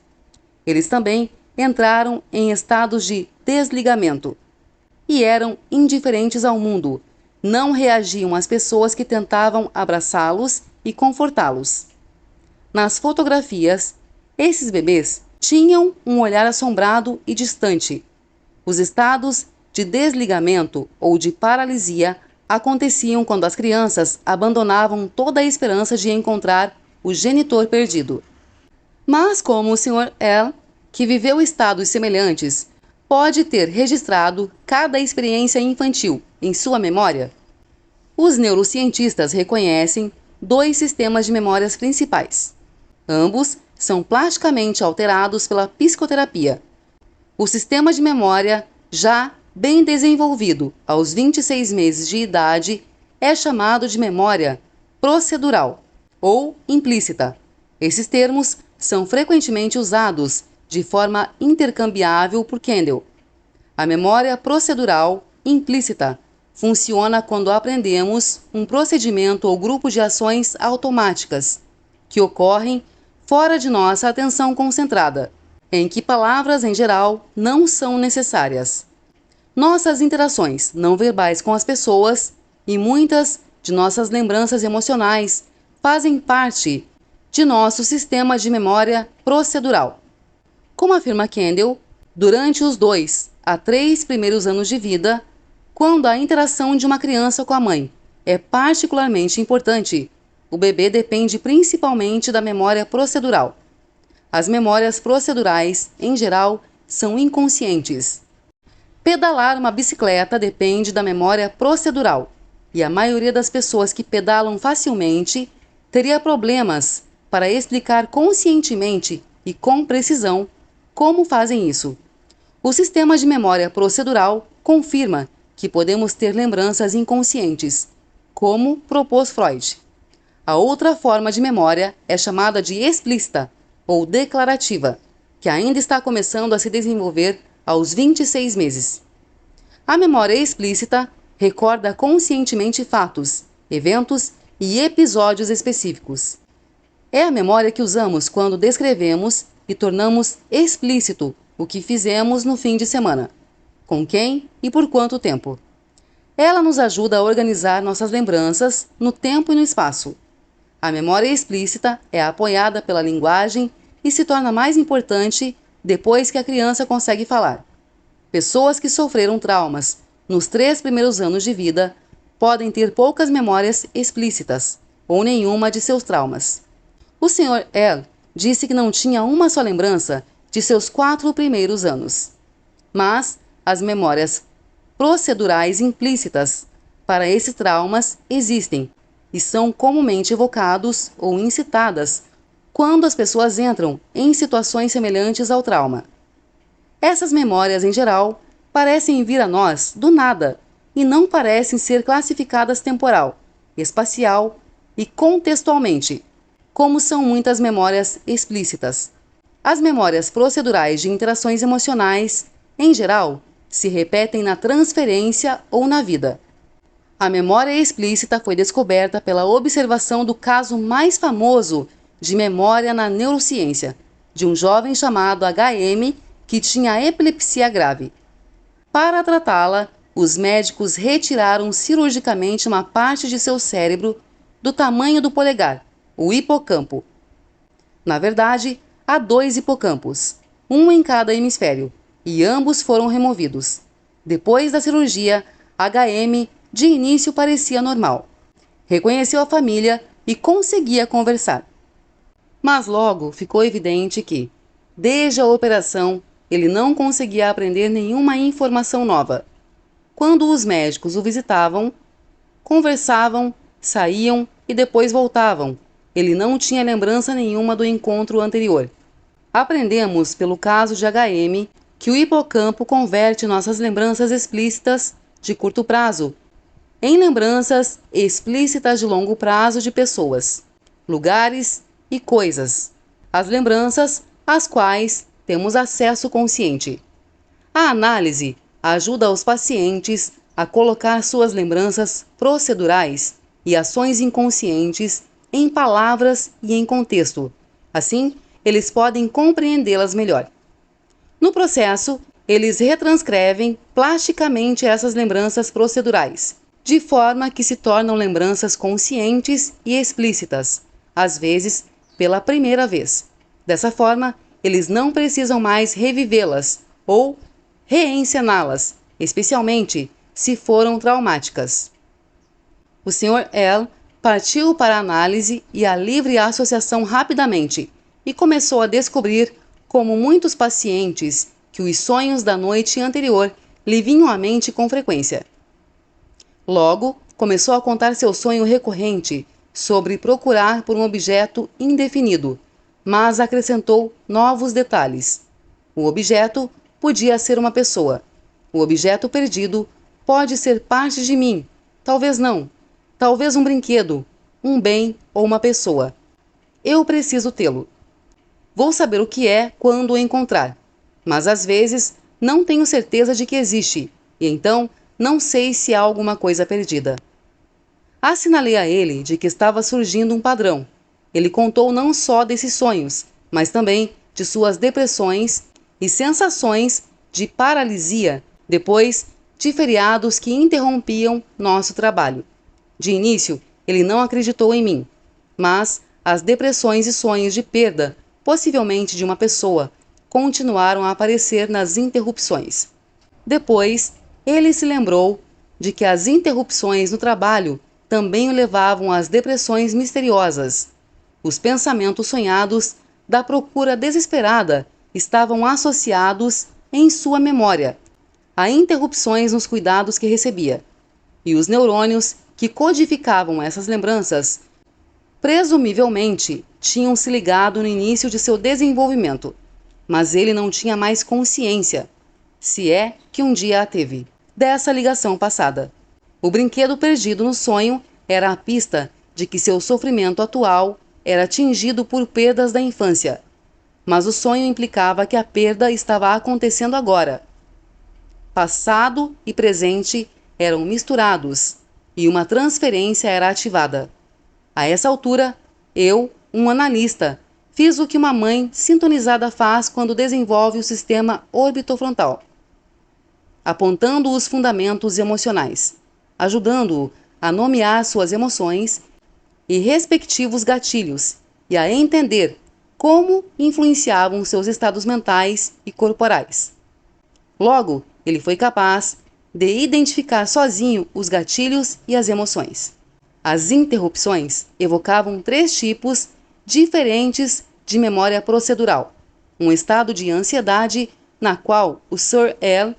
Eles também entraram em estados de desligamento e eram indiferentes ao mundo, não reagiam às pessoas que tentavam abraçá-los e confortá-los. Nas fotografias, esses bebês tinham um olhar assombrado e distante. Os estados de desligamento ou de paralisia aconteciam quando as crianças abandonavam toda a esperança de encontrar o genitor perdido. Mas como o Sr. L, que viveu estados semelhantes, pode ter registrado cada experiência infantil em sua memória, os neurocientistas reconhecem 2 sistemas de memórias principais. Ambos são plasticamente alterados pela psicoterapia. O sistema de memória, já bem desenvolvido aos 26 meses de idade, é chamado de memória procedural ou implícita. Esses termos são frequentemente usados de forma intercambiável por Kendall. A memória procedural implícita funciona quando aprendemos um procedimento ou grupo de ações automáticas que ocorrem fora de nossa atenção concentrada, em que palavras em geral não são necessárias. Nossas interações não verbais com as pessoas e muitas de nossas lembranças emocionais fazem parte de nosso sistema de memória procedural. Como afirma Kendall, durante os 2 a 3 primeiros anos de vida, quando a interação de uma criança com a mãe é particularmente importante, o bebê depende principalmente da memória procedural. As memórias procedurais, em geral, são inconscientes. Pedalar uma bicicleta depende da memória procedural, e a maioria das pessoas que pedalam facilmente teria problemas para explicar conscientemente e com precisão como fazem isso. O sistema de memória procedural confirma que podemos ter lembranças inconscientes, como propôs Freud. A outra forma de memória é chamada de explícita ou declarativa, que ainda está começando a se desenvolver aos 26 meses. A memória explícita recorda conscientemente fatos, eventos e episódios específicos. É a memória que usamos quando descrevemos e tornamos explícito o que fizemos no fim de semana, com quem e por quanto tempo. Ela nos ajuda a organizar nossas lembranças no tempo e no espaço. A memória explícita é apoiada pela linguagem e se torna mais importante depois que a criança consegue falar. Pessoas que sofreram traumas nos 3 primeiros anos de vida podem ter poucas memórias explícitas ou nenhuma de seus traumas. O Sr. L disse que não tinha uma só lembrança de seus 4 primeiros anos. Mas as memórias procedurais implícitas para esses traumas existem e são comumente evocados ou incitadas quando as pessoas entram em situações semelhantes ao trauma. Essas memórias, em geral, parecem vir a nós do nada e não parecem ser classificadas temporal, espacial e contextualmente, como são muitas memórias explícitas. As memórias procedurais de interações emocionais, em geral, se repetem na transferência ou na vida. A memória explícita foi descoberta pela observação do caso mais famoso de memória na neurociência, de um jovem chamado HM que tinha epilepsia grave. Para tratá-la, os médicos retiraram cirurgicamente uma parte de seu cérebro do tamanho do polegar, o hipocampo. Na verdade, há 2 hipocampos, um em cada hemisfério, e ambos foram removidos. Depois da cirurgia, HM de início parecia normal. Reconheceu a família e conseguia conversar. Mas logo ficou evidente que, desde a operação, ele não conseguia aprender nenhuma informação nova. Quando os médicos o visitavam, conversavam, saíam e depois voltavam. Ele não tinha lembrança nenhuma do encontro anterior. Aprendemos, pelo caso de HM, que o hipocampo converte nossas lembranças explícitas de curto prazo em lembranças explícitas de longo prazo de pessoas, lugares e coisas. As lembranças às quais temos acesso consciente. A análise ajuda os pacientes a colocar suas lembranças procedurais e ações inconscientes em palavras e em contexto. Assim, eles podem compreendê-las melhor. No processo, eles retranscrevem plasticamente essas lembranças procedurais, de forma que se tornam lembranças conscientes e explícitas, às vezes pela primeira vez. Dessa forma, eles não precisam mais revivê-las ou reencená-las, especialmente se foram traumáticas. O Sr. L partiu para a análise e a livre associação rapidamente e começou a descobrir, como muitos pacientes, que os sonhos da noite anterior lhe vinham à mente com frequência. Logo, começou a contar seu sonho recorrente sobre procurar por um objeto indefinido, mas acrescentou novos detalhes. O objeto podia ser uma pessoa. O objeto perdido pode ser parte de mim, talvez não. Talvez um brinquedo, um bem ou uma pessoa. Eu preciso tê-lo. Vou saber o que é quando o encontrar, mas às vezes não tenho certeza de que existe, e então não sei se há alguma coisa perdida. Assinalei a ele de que estava surgindo um padrão. Ele contou não só desses sonhos, mas também de suas depressões e sensações de paralisia depois de feriados que interrompiam nosso trabalho. De início, ele não acreditou em mim, mas as depressões e sonhos de perda, possivelmente de uma pessoa, continuaram a aparecer nas interrupções. Depois, ele se lembrou de que as interrupções no trabalho também o levavam às depressões misteriosas. Os pensamentos sonhados da procura desesperada estavam associados em sua memória a interrupções nos cuidados que recebia, e os neurônios que codificavam essas lembranças presumivelmente tinham se ligado no início de seu desenvolvimento, mas ele não tinha mais consciência, se é que um dia a teve, dessa ligação passada. O brinquedo perdido no sonho era a pista de que seu sofrimento atual era atingido por perdas da infância, mas o sonho implicava que a perda estava acontecendo agora. Passado e presente eram misturados e uma transferência era ativada. A essa altura, eu, um analista, fiz o que uma mãe sintonizada faz quando desenvolve o sistema orbitofrontal, apontando os fundamentos emocionais, ajudando-o a nomear suas emoções e respectivos gatilhos e a entender como influenciavam seus estados mentais e corporais. Logo, ele foi capaz de identificar sozinho os gatilhos e as emoções. As interrupções evocavam 3 tipos diferentes de memória procedural. Um estado de ansiedade, na qual o Sr. L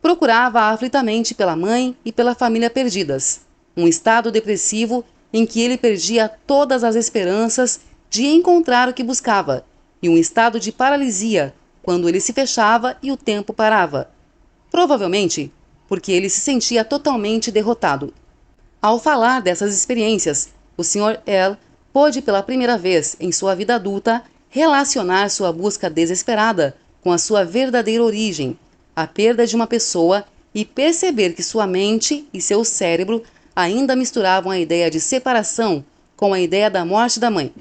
procurava aflitamente pela mãe e pela família perdidas. Um estado depressivo em que ele perdia todas as esperanças de encontrar o que buscava. E um estado de paralisia, quando ele se fechava e o tempo parava. Provavelmente porque ele se sentia totalmente derrotado. Ao falar dessas experiências, o Sr. L pôde pela primeira vez em sua vida adulta relacionar sua busca desesperada com a sua verdadeira origem, a perda de uma pessoa, e perceber que sua mente e seu cérebro ainda misturavam a ideia de separação com a ideia da morte da mãe.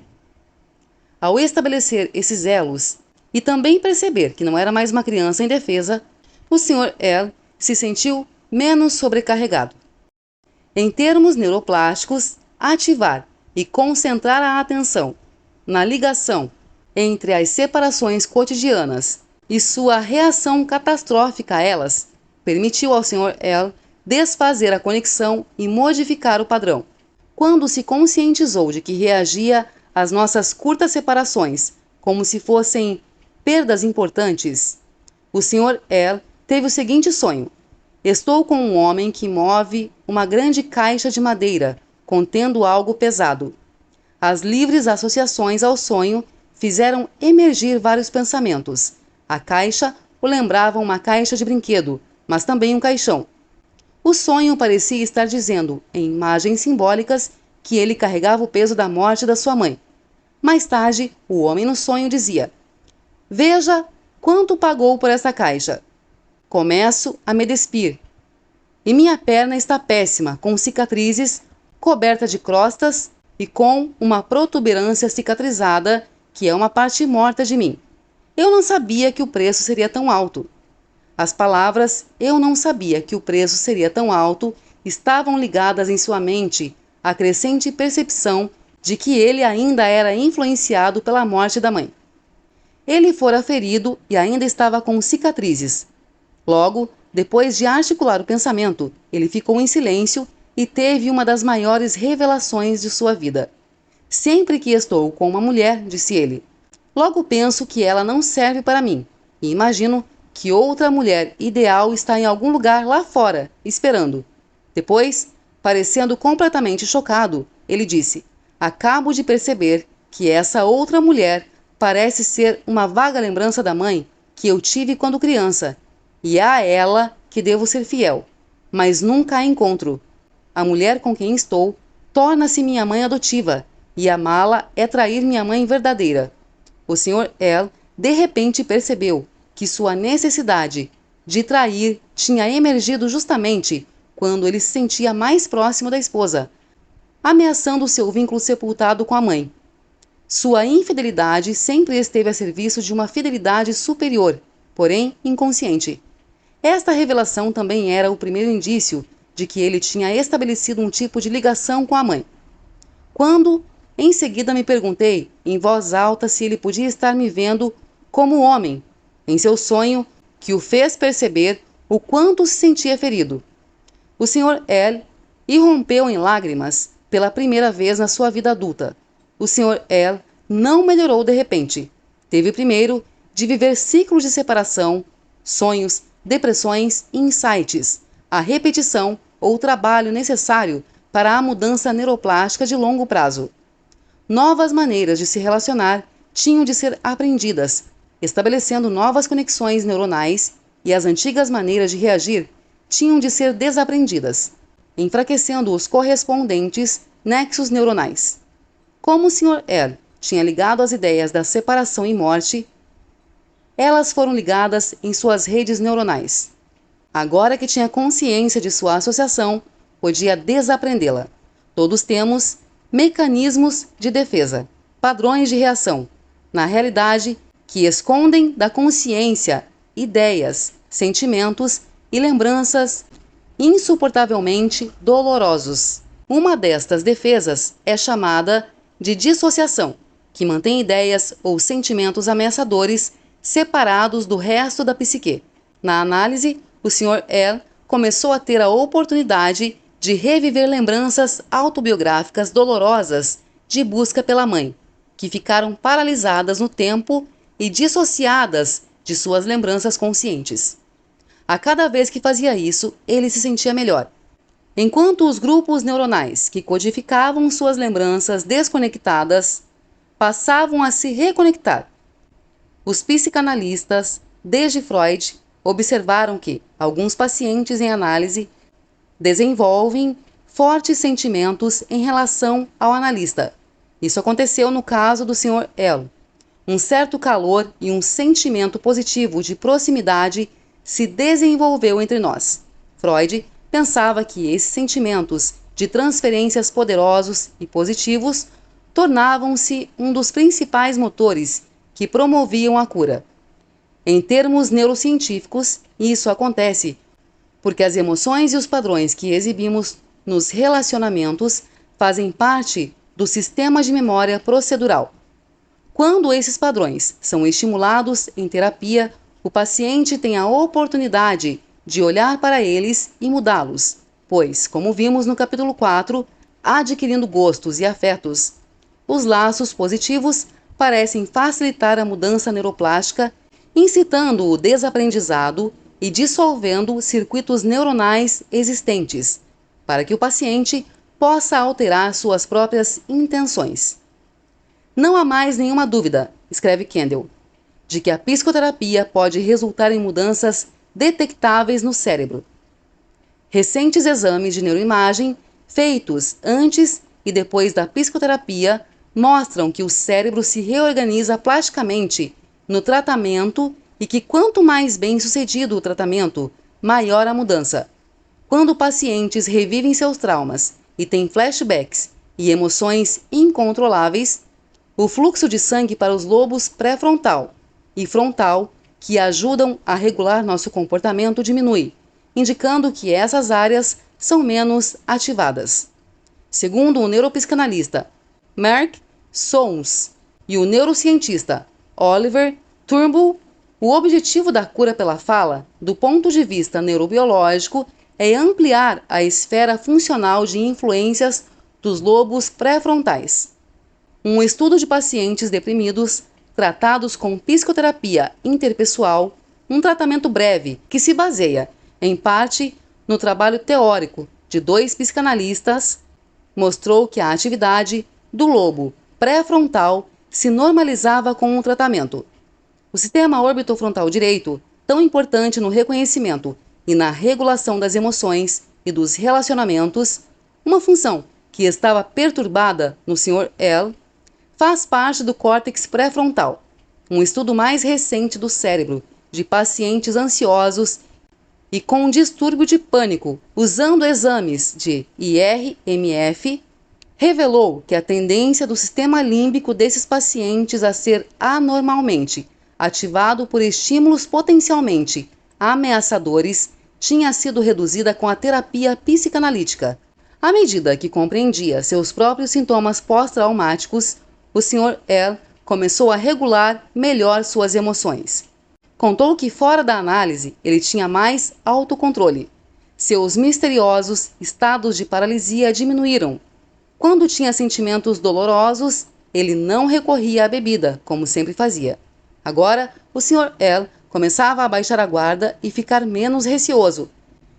Ao estabelecer esses elos e também perceber que não era mais uma criança indefesa, o Sr. L se sentiu menos sobrecarregado. Em termos neuroplásticos, ativar e concentrar a atenção na ligação entre as separações cotidianas e sua reação catastrófica a elas permitiu ao Sr. L desfazer a conexão e modificar o padrão. Quando se conscientizou de que reagia às nossas curtas separações como se fossem perdas importantes, o Sr. L teve o seguinte sonho: estou com um homem que move uma grande caixa de madeira contendo algo pesado. As livres associações ao sonho fizeram emergir vários pensamentos. A caixa o lembrava uma caixa de brinquedo, mas também um caixão. O sonho parecia estar dizendo, em imagens simbólicas, que ele carregava o peso da morte da sua mãe. Mais tarde, o homem no sonho dizia: veja quanto pagou por essa caixa. Começo a me despir. E minha perna está péssima, com cicatrizes, coberta de crostas e com uma protuberância cicatrizada, que é uma parte morta de mim. Eu não sabia que o preço seria tão alto. As palavras "eu não sabia que o preço seria tão alto" estavam ligadas em sua mente à crescente percepção de que ele ainda era influenciado pela morte da mãe. Ele fora ferido e ainda estava com cicatrizes. Logo, depois de articular o pensamento, ele ficou em silêncio e teve uma das maiores revelações de sua vida. Sempre que estou com uma mulher, disse ele, logo penso que ela não serve para mim, e imagino que outra mulher ideal está em algum lugar lá fora, esperando. Depois, parecendo completamente chocado, ele disse: acabo de perceber que essa outra mulher parece ser uma vaga lembrança da mãe que eu tive quando criança, e é a ela que devo ser fiel, mas nunca a encontro. A mulher com quem estou torna-se minha mãe adotiva, e amá-la é trair minha mãe verdadeira. O Sr. L de repente percebeu que sua necessidade de trair tinha emergido justamente quando ele se sentia mais próximo da esposa, ameaçando seu vínculo sepultado com a mãe. Sua infidelidade sempre esteve a serviço de uma fidelidade superior, porém inconsciente. Esta revelação também era o primeiro indício de que ele tinha estabelecido um tipo de ligação com a mãe. Quando, em seguida, me perguntei, em voz alta, se ele podia estar me vendo como homem, em seu sonho, que o fez perceber o quanto se sentia ferido. O Sr. L irrompeu em lágrimas pela primeira vez na sua vida adulta. O Sr. L não melhorou de repente. Teve primeiro de viver ciclos de separação, sonhos, depressões e insights, a repetição ou trabalho necessário para a mudança neuroplástica de longo prazo. Novas maneiras de se relacionar tinham de ser aprendidas, estabelecendo novas conexões neuronais, e as antigas maneiras de reagir tinham de ser desaprendidas, enfraquecendo os correspondentes nexos neuronais. Como o Sr. L tinha ligado as ideias da separação e morte, elas foram ligadas em suas redes neuronais. Agora que tinha consciência de sua associação, podia desaprendê-la. Todos temos mecanismos de defesa, padrões de reação, na realidade, que escondem da consciência ideias, sentimentos e lembranças insuportavelmente dolorosos. Uma destas defesas é chamada de dissociação, que mantém ideias ou sentimentos ameaçadores separados do resto da psique. Na análise, o Sr. L começou a ter a oportunidade de reviver lembranças autobiográficas dolorosas de busca pela mãe, que ficaram paralisadas no tempo e dissociadas de suas lembranças conscientes. A cada vez que fazia isso, ele se sentia melhor. Enquanto os grupos neuronais que codificavam suas lembranças desconectadas passavam a se reconectar. Os psicanalistas, desde Freud, observaram que alguns pacientes em análise desenvolvem fortes sentimentos em relação ao analista. Isso aconteceu no caso do Sr. L. Um certo calor e um sentimento positivo de proximidade se desenvolveu entre nós. Freud pensava que esses sentimentos de transferências poderosos e positivos tornavam-se um dos principais motores que promoviam a cura. Em termos neurocientíficos, isso acontece porque as emoções e os padrões que exibimos nos relacionamentos fazem parte do sistema de memória procedural. Quando esses padrões são estimulados em terapia, o paciente tem a oportunidade de olhar para eles e mudá-los, pois, como vimos no capítulo 4, adquirindo gostos e afetos, os laços positivos parecem facilitar a mudança neuroplástica, incitando o desaprendizado e dissolvendo circuitos neuronais existentes, para que o paciente possa alterar suas próprias intenções. Não há mais nenhuma dúvida, escreve Kendall, de que a psicoterapia pode resultar em mudanças detectáveis no cérebro. Recentes exames de neuroimagem, feitos antes e depois da psicoterapia, mostram que o cérebro se reorganiza plasticamente no tratamento e que quanto mais bem-sucedido o tratamento, maior a mudança. Quando pacientes revivem seus traumas e têm flashbacks e emoções incontroláveis, o fluxo de sangue para os lobos pré-frontal e frontal, que ajudam a regular nosso comportamento, diminui, indicando que essas áreas são menos ativadas. Segundo o neuropsicanalista Mark Soames e o neurocientista Oliver Turnbull, o objetivo da cura pela fala, do ponto de vista neurobiológico, é ampliar a esfera funcional de influências dos lobos pré-frontais. Um estudo de pacientes deprimidos tratados com psicoterapia interpessoal, um tratamento breve que se baseia, em parte, no trabalho teórico de 2 psicanalistas, mostrou que a atividade do lobo pré-frontal se normalizava com o tratamento. O sistema orbitofrontal direito, tão importante no reconhecimento e na regulação das emoções e dos relacionamentos, uma função que estava perturbada no Sr. L., faz parte do córtex pré-frontal. Um estudo mais recente do cérebro de pacientes ansiosos e com distúrbio de pânico, usando exames de IRMF, revelou que a tendência do sistema límbico desses pacientes a ser anormalmente ativado por estímulos potencialmente ameaçadores tinha sido reduzida com a terapia psicanalítica. À medida que compreendia seus próprios sintomas pós-traumáticos, o Sr. L. começou a regular melhor suas emoções. Contou que fora da análise ele tinha mais autocontrole. Seus misteriosos estados de paralisia diminuíram. Quando tinha sentimentos dolorosos, ele não recorria à bebida, como sempre fazia. Agora, o Sr. L. começava a baixar a guarda e ficar menos receoso.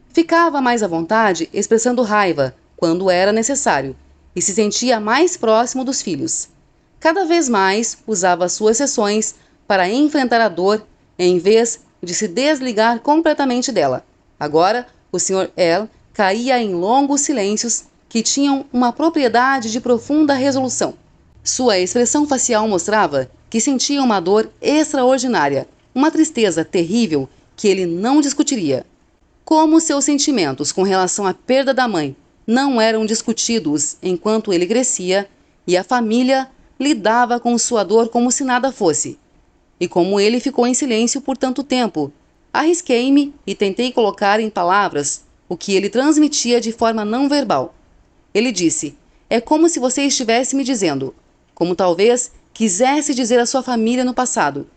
Ficava mais à vontade expressando raiva, quando era necessário, e se sentia mais próximo dos filhos. Cada vez mais usava suas sessões para enfrentar a dor em vez de se desligar completamente dela. Agora, o Sr. L. caía em longos silêncios que tinham uma propriedade de profunda resolução. Sua expressão facial mostrava que sentia uma dor extraordinária, uma tristeza terrível que ele não discutiria. Como seus sentimentos com relação à perda da mãe não eram discutidos enquanto ele crescia, e a família lidava com sua dor como se nada fosse. E como ele ficou em silêncio por tanto tempo, arrisquei-me e tentei colocar em palavras o que ele transmitia de forma não verbal. Ele disse: "É como se você estivesse me dizendo, como talvez quisesse dizer à sua família no passado,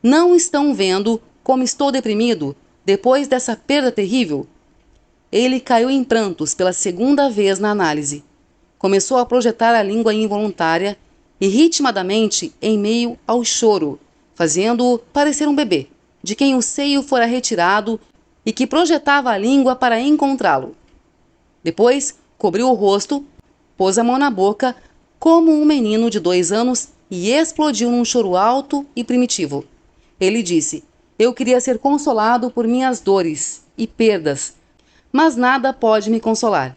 não estão vendo como estou deprimido depois dessa perda terrível?" Ele caiu em prantos pela segunda vez na análise. Começou a projetar a língua involuntária e ritmadamente em meio ao choro, fazendo-o parecer um bebê, de quem o seio fora retirado e que projetava a língua para encontrá-lo. Depois, cobriu o rosto, pôs a mão na boca, como um menino de 2 anos, e explodiu num choro alto e primitivo. Ele disse: "Eu queria ser consolado por minhas dores e perdas, mas nada pode me consolar.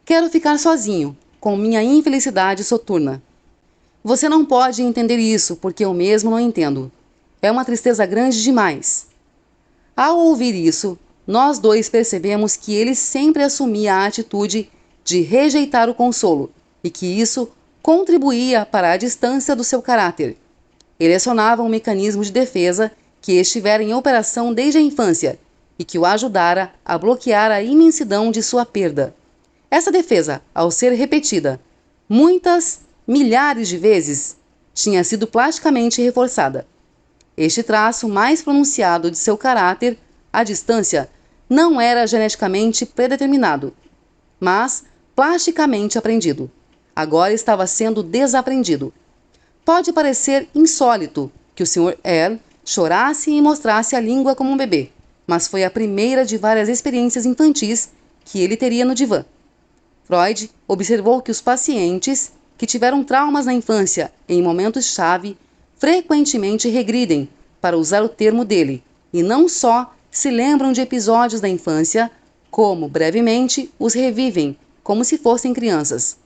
Quero ficar sozinho, com minha infelicidade soturna." Você não pode entender isso, porque eu mesmo não entendo. É uma tristeza grande demais. Ao ouvir isso, nós dois percebemos que ele sempre assumia a atitude de rejeitar o consolo e que isso contribuía para a distância do seu caráter. Ele acionava um mecanismo de defesa que estivera em operação desde a infância e que o ajudara a bloquear a imensidão de sua perda. Essa defesa, ao ser repetida milhares de vezes, tinha sido plasticamente reforçada. Este traço mais pronunciado de seu caráter, a distância, não era geneticamente predeterminado, mas plasticamente aprendido. Agora estava sendo desaprendido. Pode parecer insólito que o Sr. Earl chorasse e mostrasse a língua como um bebê, mas foi a primeira de várias experiências infantis que ele teria no divã. Freud observou que os pacientes que tiveram traumas na infância em momentos-chave frequentemente regridem, para usar o termo dele, e não só se lembram de episódios da infância, como brevemente os revivem, como se fossem crianças.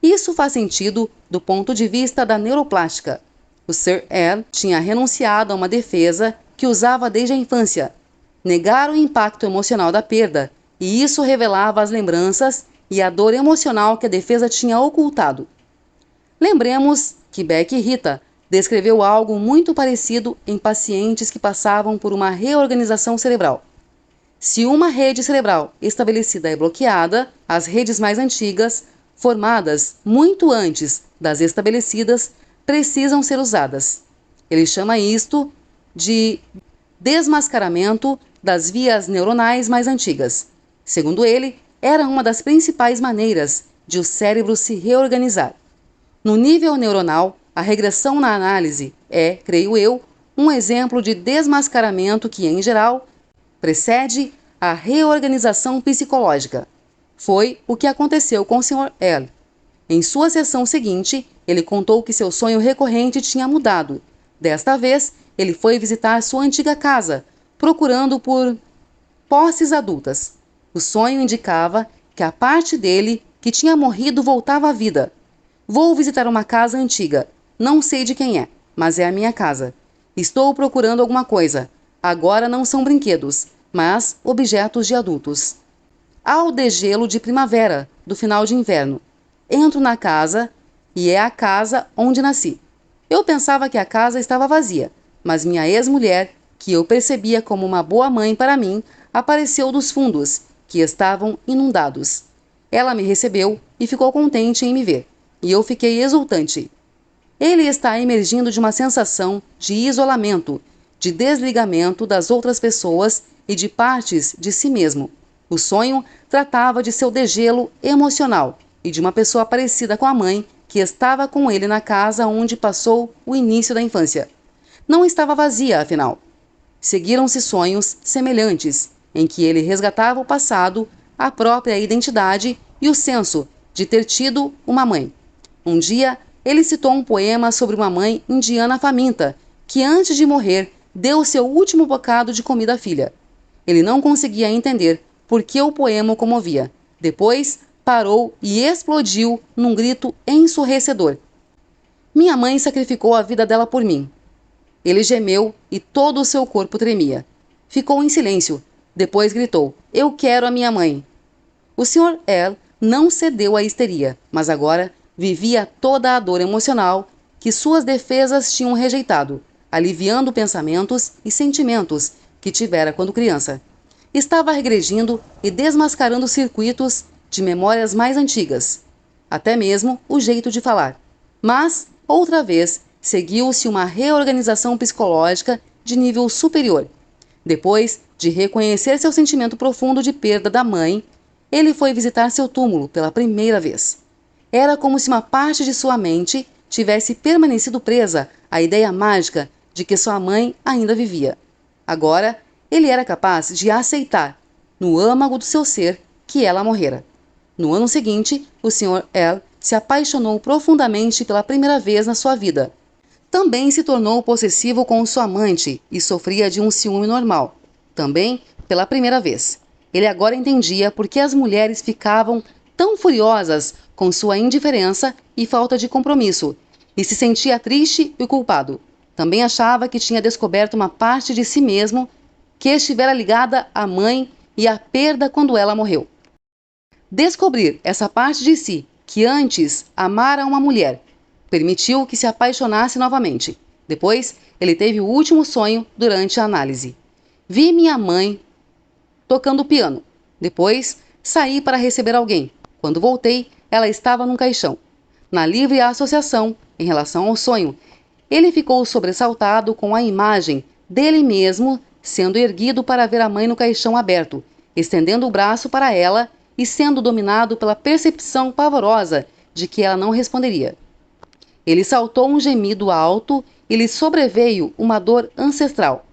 Isso faz sentido do ponto de vista da neuroplástica. O Sr. Earl tinha renunciado a uma defesa que usava desde a infância, negar o impacto emocional da perda, e isso revelava as lembranças e a dor emocional que a defesa tinha ocultado. Lembremos que Beck e Rita descreveu algo muito parecido em pacientes que passavam por uma reorganização cerebral. Se uma rede cerebral estabelecida é bloqueada, as redes mais antigas, formadas muito antes das estabelecidas, precisam ser usadas. Ele chama isto de desmascaramento das vias neuronais mais antigas. Segundo ele, era uma das principais maneiras de o cérebro se reorganizar. No nível neuronal, a regressão na análise é, creio eu, um exemplo de desmascaramento que, em geral, precede a reorganização psicológica. Foi o que aconteceu com o Sr. Earl. Em sua sessão seguinte, ele contou que seu sonho recorrente tinha mudado. Desta vez, ele foi visitar sua antiga casa, procurando por posses adultas. O sonho indicava que a parte dele que tinha morrido voltava à vida. Vou visitar uma casa antiga. Não sei de quem é, mas é a minha casa. Estou procurando alguma coisa. Agora não são brinquedos, mas objetos de adultos. Há o degelo de primavera, do final de inverno. Entro na casa e é a casa onde nasci. Eu pensava que a casa estava vazia, mas minha ex-mulher, que eu percebia como uma boa mãe para mim, apareceu dos fundos, que estavam inundados. Ela me recebeu e ficou contente em me ver, e eu fiquei exultante. Ele está emergindo de uma sensação de isolamento, de desligamento das outras pessoas e de partes de si mesmo. O sonho tratava de seu degelo emocional e de uma pessoa parecida com a mãe que estava com ele na casa onde passou o início da infância. Não estava vazia, afinal. Seguiram-se sonhos semelhantes, em que ele resgatava o passado, a própria identidade e o senso de ter tido uma mãe. Um dia, ele citou um poema sobre uma mãe indiana faminta, que antes de morrer, deu seu último bocado de comida à filha. Ele não conseguia entender por que o poema o comovia. Depois, parou e explodiu num grito ensurdecedor. Minha mãe sacrificou a vida dela por mim. Ele gemeu e todo o seu corpo tremia. Ficou em silêncio. Depois gritou: "Eu quero a minha mãe." O Sr. Earl não cedeu à histeria, mas agora vivia toda a dor emocional que suas defesas tinham rejeitado, aliviando pensamentos e sentimentos que tivera quando criança. Estava regredindo e desmascarando circuitos de memórias mais antigas, até mesmo o jeito de falar. Mas, outra vez, seguiu-se uma reorganização psicológica de nível superior. Depois de reconhecer seu sentimento profundo de perda da mãe, ele foi visitar seu túmulo pela primeira vez. Era como se uma parte de sua mente tivesse permanecido presa à ideia mágica de que sua mãe ainda vivia. Agora, ele era capaz de aceitar, no âmago do seu ser, que ela morrera. No ano seguinte, o Sr. Earl se apaixonou profundamente pela primeira vez na sua vida. Também se tornou possessivo com sua amante e sofria de um ciúme normal. Também pela primeira vez. Ele agora entendia por que as mulheres ficavam tão furiosas com sua indiferença e falta de compromisso, e se sentia triste e culpado. Também achava que tinha descoberto uma parte de si mesmo que estivera ligada à mãe e à perda quando ela morreu. Descobrir essa parte de si, que antes amara uma mulher, permitiu que se apaixonasse novamente. Depois, ele teve o último sonho durante a análise. Vi minha mãe tocando piano. Depois, saí para receber alguém. Quando voltei, ela estava num caixão. Na livre associação, em relação ao sonho, ele ficou sobressaltado com a imagem dele mesmo sendo erguido para ver a mãe no caixão aberto, estendendo o braço para ela e sendo dominado pela percepção pavorosa de que ela não responderia. Ele saltou um gemido alto e lhe sobreveio uma dor ancestral.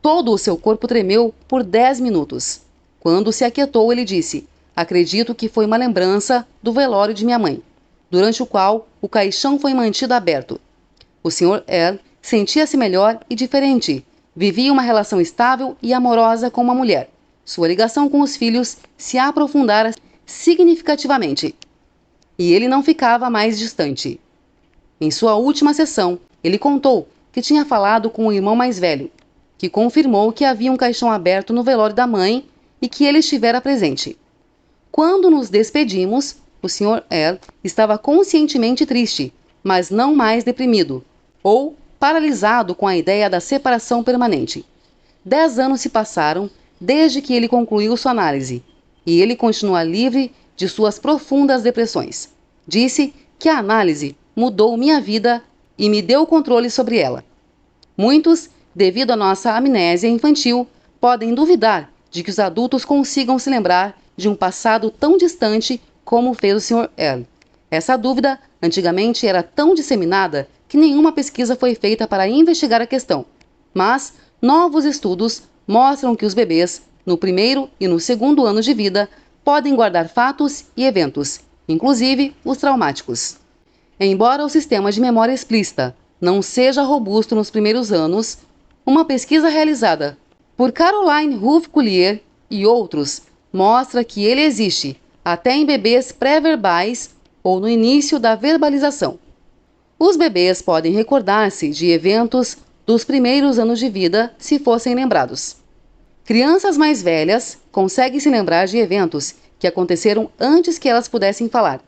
Todo o seu corpo tremeu por 10 minutos. Quando se aquietou, ele disse: acredito que foi uma lembrança do velório de minha mãe, durante o qual o caixão foi mantido aberto. O Sr. L. sentia-se melhor e diferente. Vivia uma relação estável e amorosa com uma mulher. Sua ligação com os filhos se aprofundara significativamente. E ele não ficava mais distante. Em sua última sessão, ele contou que tinha falado com o irmão mais velho, que confirmou que havia um caixão aberto no velório da mãe e que ele estivera presente. Quando nos despedimos, o Sr. L. estava conscientemente triste, mas não mais deprimido, ou paralisado com a ideia da separação permanente. 10 anos se passaram desde que ele concluiu sua análise, e ele continua livre de suas profundas depressões. Disse que a análise mudou minha vida e me deu controle sobre ela. Muitos, devido à nossa amnésia infantil, podem duvidar de que os adultos consigam se lembrar de um passado tão distante como fez o Sr. L. Essa dúvida, antigamente, era tão disseminada que nenhuma pesquisa foi feita para investigar a questão. Mas novos estudos mostram que os bebês, no primeiro e no segundo ano de vida, podem guardar fatos e eventos, inclusive os traumáticos. Embora o sistema de memória explícita não seja robusto nos primeiros anos, uma pesquisa realizada por Caroline Ruff Collier e outros mostra que ele existe até em bebês pré-verbais ou no início da verbalização. Os bebês podem recordar-se de eventos dos primeiros anos de vida se fossem lembrados. Crianças mais velhas conseguem se lembrar de eventos que aconteceram antes que elas pudessem falar.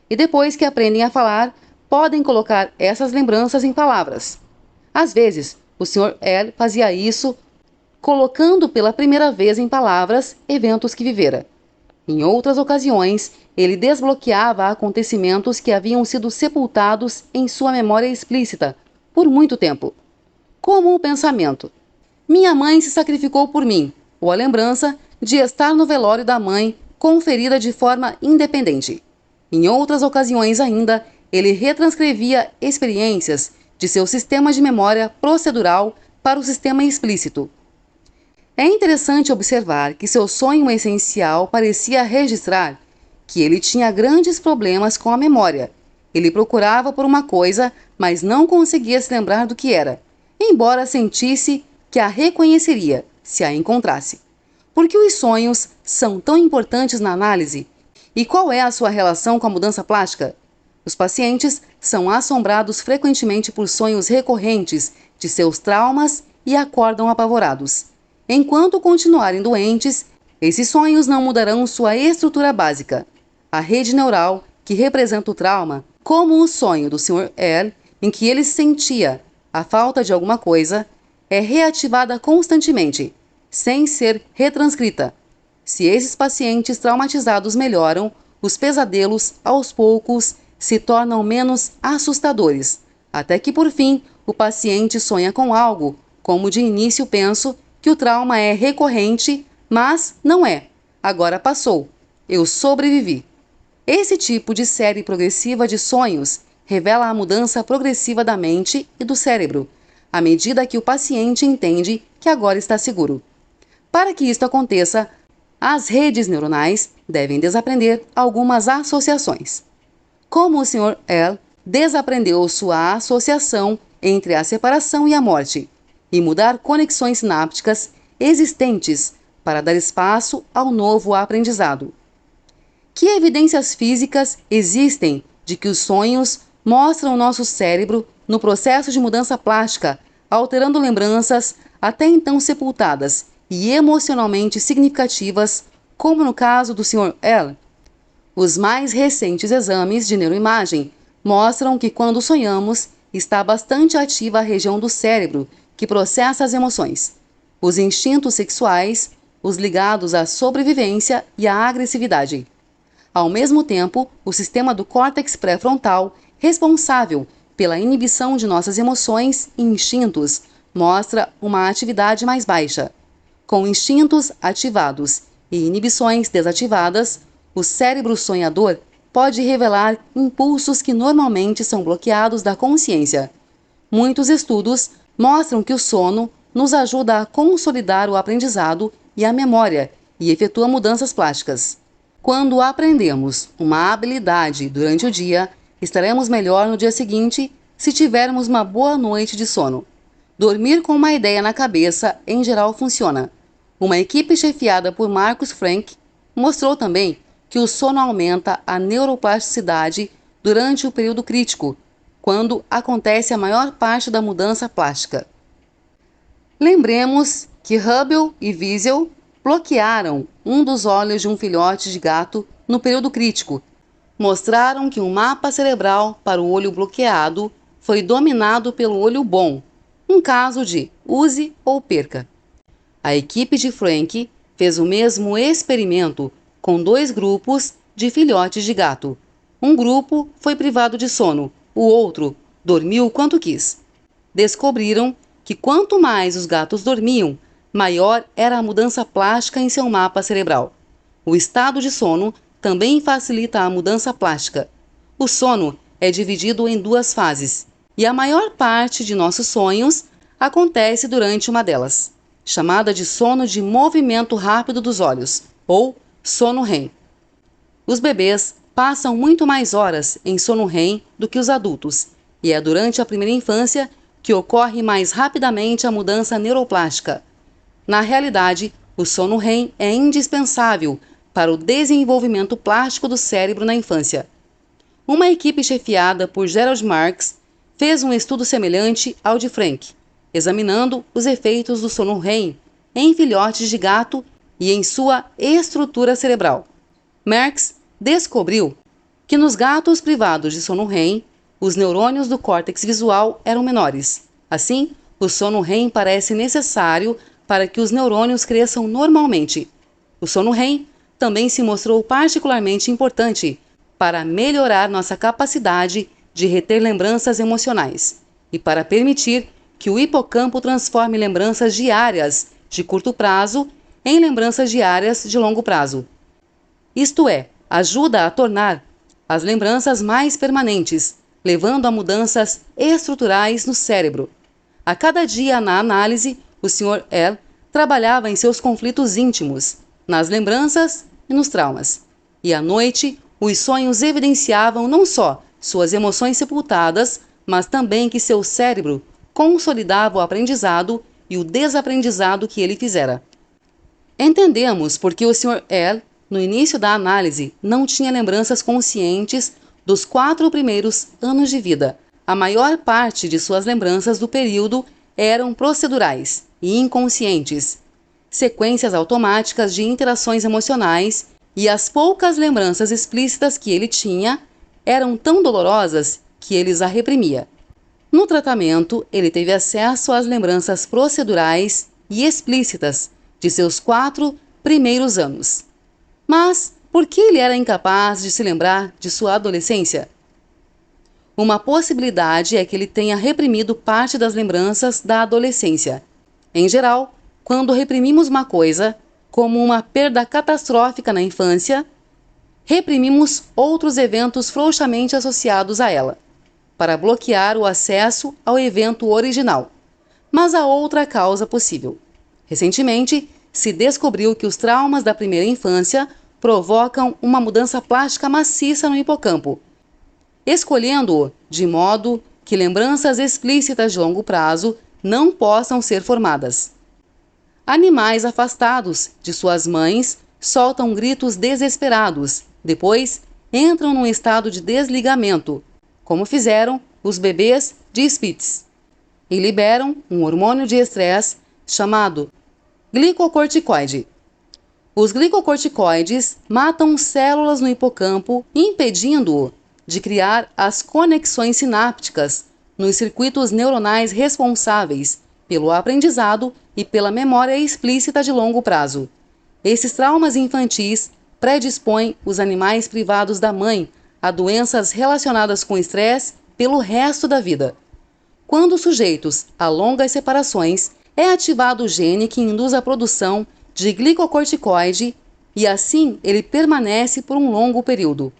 E depois que aprendem a falar, podem colocar essas lembranças em palavras. Às vezes, o Sr. L. fazia isso colocando pela primeira vez em palavras eventos que vivera. Em outras ocasiões, ele desbloqueava acontecimentos que haviam sido sepultados em sua memória explícita por muito tempo. Como o pensamento: minha mãe se sacrificou por mim, ou a lembrança de estar no velório da mãe conferida de forma independente. Em outras ocasiões ainda, ele retranscrevia experiências de seu sistema de memória procedural para o sistema explícito. É interessante observar que seu sonho essencial parecia registrar que ele tinha grandes problemas com a memória. Ele procurava por uma coisa, mas não conseguia se lembrar do que era, embora sentisse que a reconheceria se a encontrasse. Por que os sonhos são tão importantes na análise? E qual é a sua relação com a mudança plástica? Os pacientes são assombrados frequentemente por sonhos recorrentes de seus traumas e acordam apavorados. Enquanto continuarem doentes, esses sonhos não mudarão sua estrutura básica. A rede neural, que representa o trauma, como o sonho do Sr. L., em que ele sentia a falta de alguma coisa, é reativada constantemente, sem ser retranscrita. Se esses pacientes traumatizados melhoram, os pesadelos, aos poucos, se tornam menos assustadores, até que, por fim, o paciente sonha com algo, como de início penso que o trauma é recorrente, mas não é. Agora passou. Eu sobrevivi. Esse tipo de série progressiva de sonhos revela a mudança progressiva da mente e do cérebro, à medida que o paciente entende que agora está seguro. Para que isto aconteça, as redes neuronais devem desaprender algumas associações. Como o Sr. L. desaprendeu sua associação entre a separação e a morte, e mudar conexões sinápticas existentes para dar espaço ao novo aprendizado. Que evidências físicas existem de que os sonhos mostram o nosso cérebro no processo de mudança plástica, alterando lembranças até então sepultadas e emocionalmente significativas, como no caso do Sr. L. Os mais recentes exames de neuroimagem mostram que quando sonhamos, está bastante ativa a região do cérebro que processa as emoções, os instintos sexuais, os ligados à sobrevivência e à agressividade. Ao mesmo tempo, o sistema do córtex pré-frontal, responsável pela inibição de nossas emoções e instintos, mostra uma atividade mais baixa. Com instintos ativados e inibições desativadas, o cérebro sonhador pode revelar impulsos que normalmente são bloqueados da consciência. Muitos estudos mostram que o sono nos ajuda a consolidar o aprendizado e a memória e efetua mudanças plásticas. Quando aprendemos uma habilidade durante o dia, estaremos melhor no dia seguinte se tivermos uma boa noite de sono. Dormir com uma ideia na cabeça, em geral, funciona. Uma equipe chefiada por Marcus Frank mostrou também que o sono aumenta a neuroplasticidade durante o período crítico, quando acontece a maior parte da mudança plástica. Lembremos que Hubble e Wiesel bloquearam um dos olhos de um filhote de gato no período crítico. Mostraram que um mapa cerebral para o olho bloqueado foi dominado pelo olho bom, um caso de use ou perca. A equipe de Frank fez o mesmo experimento com 2 grupos de filhotes de gato. Um grupo foi privado de sono, o outro dormiu quanto quis. Descobriram que quanto mais os gatos dormiam, maior era a mudança plástica em seu mapa cerebral. O estado de sono também facilita a mudança plástica. O sono é dividido em 2 fases, e a maior parte de nossos sonhos acontece durante uma delas, chamada de sono de movimento rápido dos olhos, ou sono REM. Os bebês passam muito mais horas em sono REM do que os adultos, e é durante a primeira infância que ocorre mais rapidamente a mudança neuroplástica. Na realidade, o sono REM é indispensável para o desenvolvimento plástico do cérebro na infância. Uma equipe chefiada por Gerald Marx fez um estudo semelhante ao de Frank, examinando os efeitos do sono REM em filhotes de gato e em sua estrutura cerebral. Marx descobriu que nos gatos privados de sono REM, os neurônios do córtex visual eram menores. Assim, o sono REM parece necessário para que os neurônios cresçam normalmente. O sono REM também se mostrou particularmente importante para melhorar nossa capacidade de reter lembranças emocionais e para permitir que o hipocampo transforme lembranças diárias de curto prazo em lembranças diárias de longo prazo. Isto é, ajuda a tornar as lembranças mais permanentes, levando a mudanças estruturais no cérebro. A cada dia na análise, o Sr. L trabalhava em seus conflitos íntimos, nas lembranças e nos traumas. E à noite, os sonhos evidenciavam não só suas emoções sepultadas, mas também que seu cérebro consolidava o aprendizado e o desaprendizado que ele fizera. Entendemos porque o Sr. L, no início da análise, não tinha lembranças conscientes dos 4 primeiros anos de vida. A maior parte de suas lembranças do período eram procedurais e inconscientes, sequências automáticas de interações emocionais, e as poucas lembranças explícitas que ele tinha eram tão dolorosas que ele as reprimia. No tratamento, ele teve acesso às lembranças procedurais e explícitas de seus 4 primeiros anos. Mas por que ele era incapaz de se lembrar de sua adolescência? Uma possibilidade é que ele tenha reprimido parte das lembranças da adolescência. Em geral, quando reprimimos uma coisa, como uma perda catastrófica na infância, reprimimos outros eventos frouxamente associados a ela, para bloquear o acesso ao evento original. Mas há outra causa possível. Recentemente, se descobriu que os traumas da primeira infância provocam uma mudança plástica maciça no hipocampo, escolhendo-o de modo que lembranças explícitas de longo prazo não possam ser formadas. Animais afastados de suas mães soltam gritos desesperados, depois entram num estado de desligamento, como fizeram os bebês de Spitz, e liberam um hormônio de estresse chamado glicocorticoide. Os glicocorticoides matam células no hipocampo, impedindo-o de criar as conexões sinápticas nos circuitos neuronais responsáveis pelo aprendizado e pela memória explícita de longo prazo. Esses traumas infantis predispõem os animais privados da mãe a doenças relacionadas com estresse pelo resto da vida. Quando sujeitos a longas separações, é ativado o gene que induz a produção de glicocorticoide e assim ele permanece por um longo período.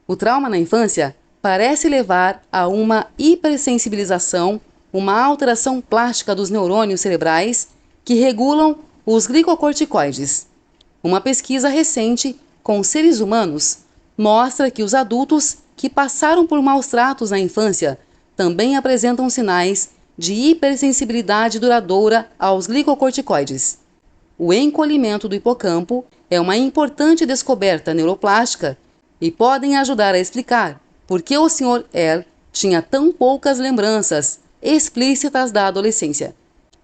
O trauma na infância parece levar a uma hipersensibilização, uma alteração plástica dos neurônios cerebrais que regulam os glicocorticoides. Uma pesquisa recente com seres humanos mostra que os adultos que passaram por maus tratos na infância também apresentam sinais de hipersensibilidade duradoura aos glicocorticoides. O encolhimento do hipocampo é uma importante descoberta neuroplástica e podem ajudar a explicar por que o Sr. R tinha tão poucas lembranças explícitas da adolescência.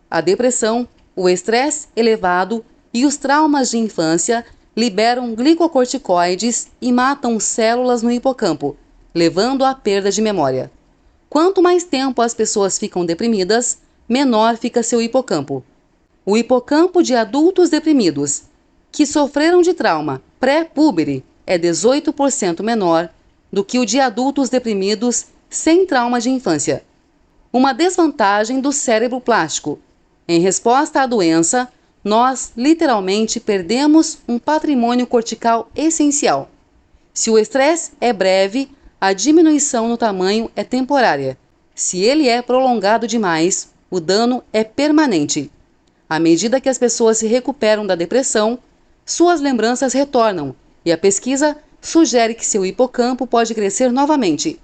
A depressão, o estresse elevado e os traumas de infância liberam glicocorticoides e matam células no hipocampo, levando à perda de memória. Quanto mais tempo as pessoas ficam deprimidas, menor fica seu hipocampo. O hipocampo de adultos deprimidos que sofreram de trauma pré-púbere é 18% menor do que o de adultos deprimidos sem trauma de infância. Uma desvantagem do cérebro plástico. Em resposta à doença, nós literalmente perdemos um patrimônio cortical essencial. Se o estresse é breve, a diminuição no tamanho é temporária. Se ele é prolongado demais, o dano é permanente. À medida que as pessoas se recuperam da depressão, suas lembranças retornam e a pesquisa sugere que seu hipocampo pode crescer novamente.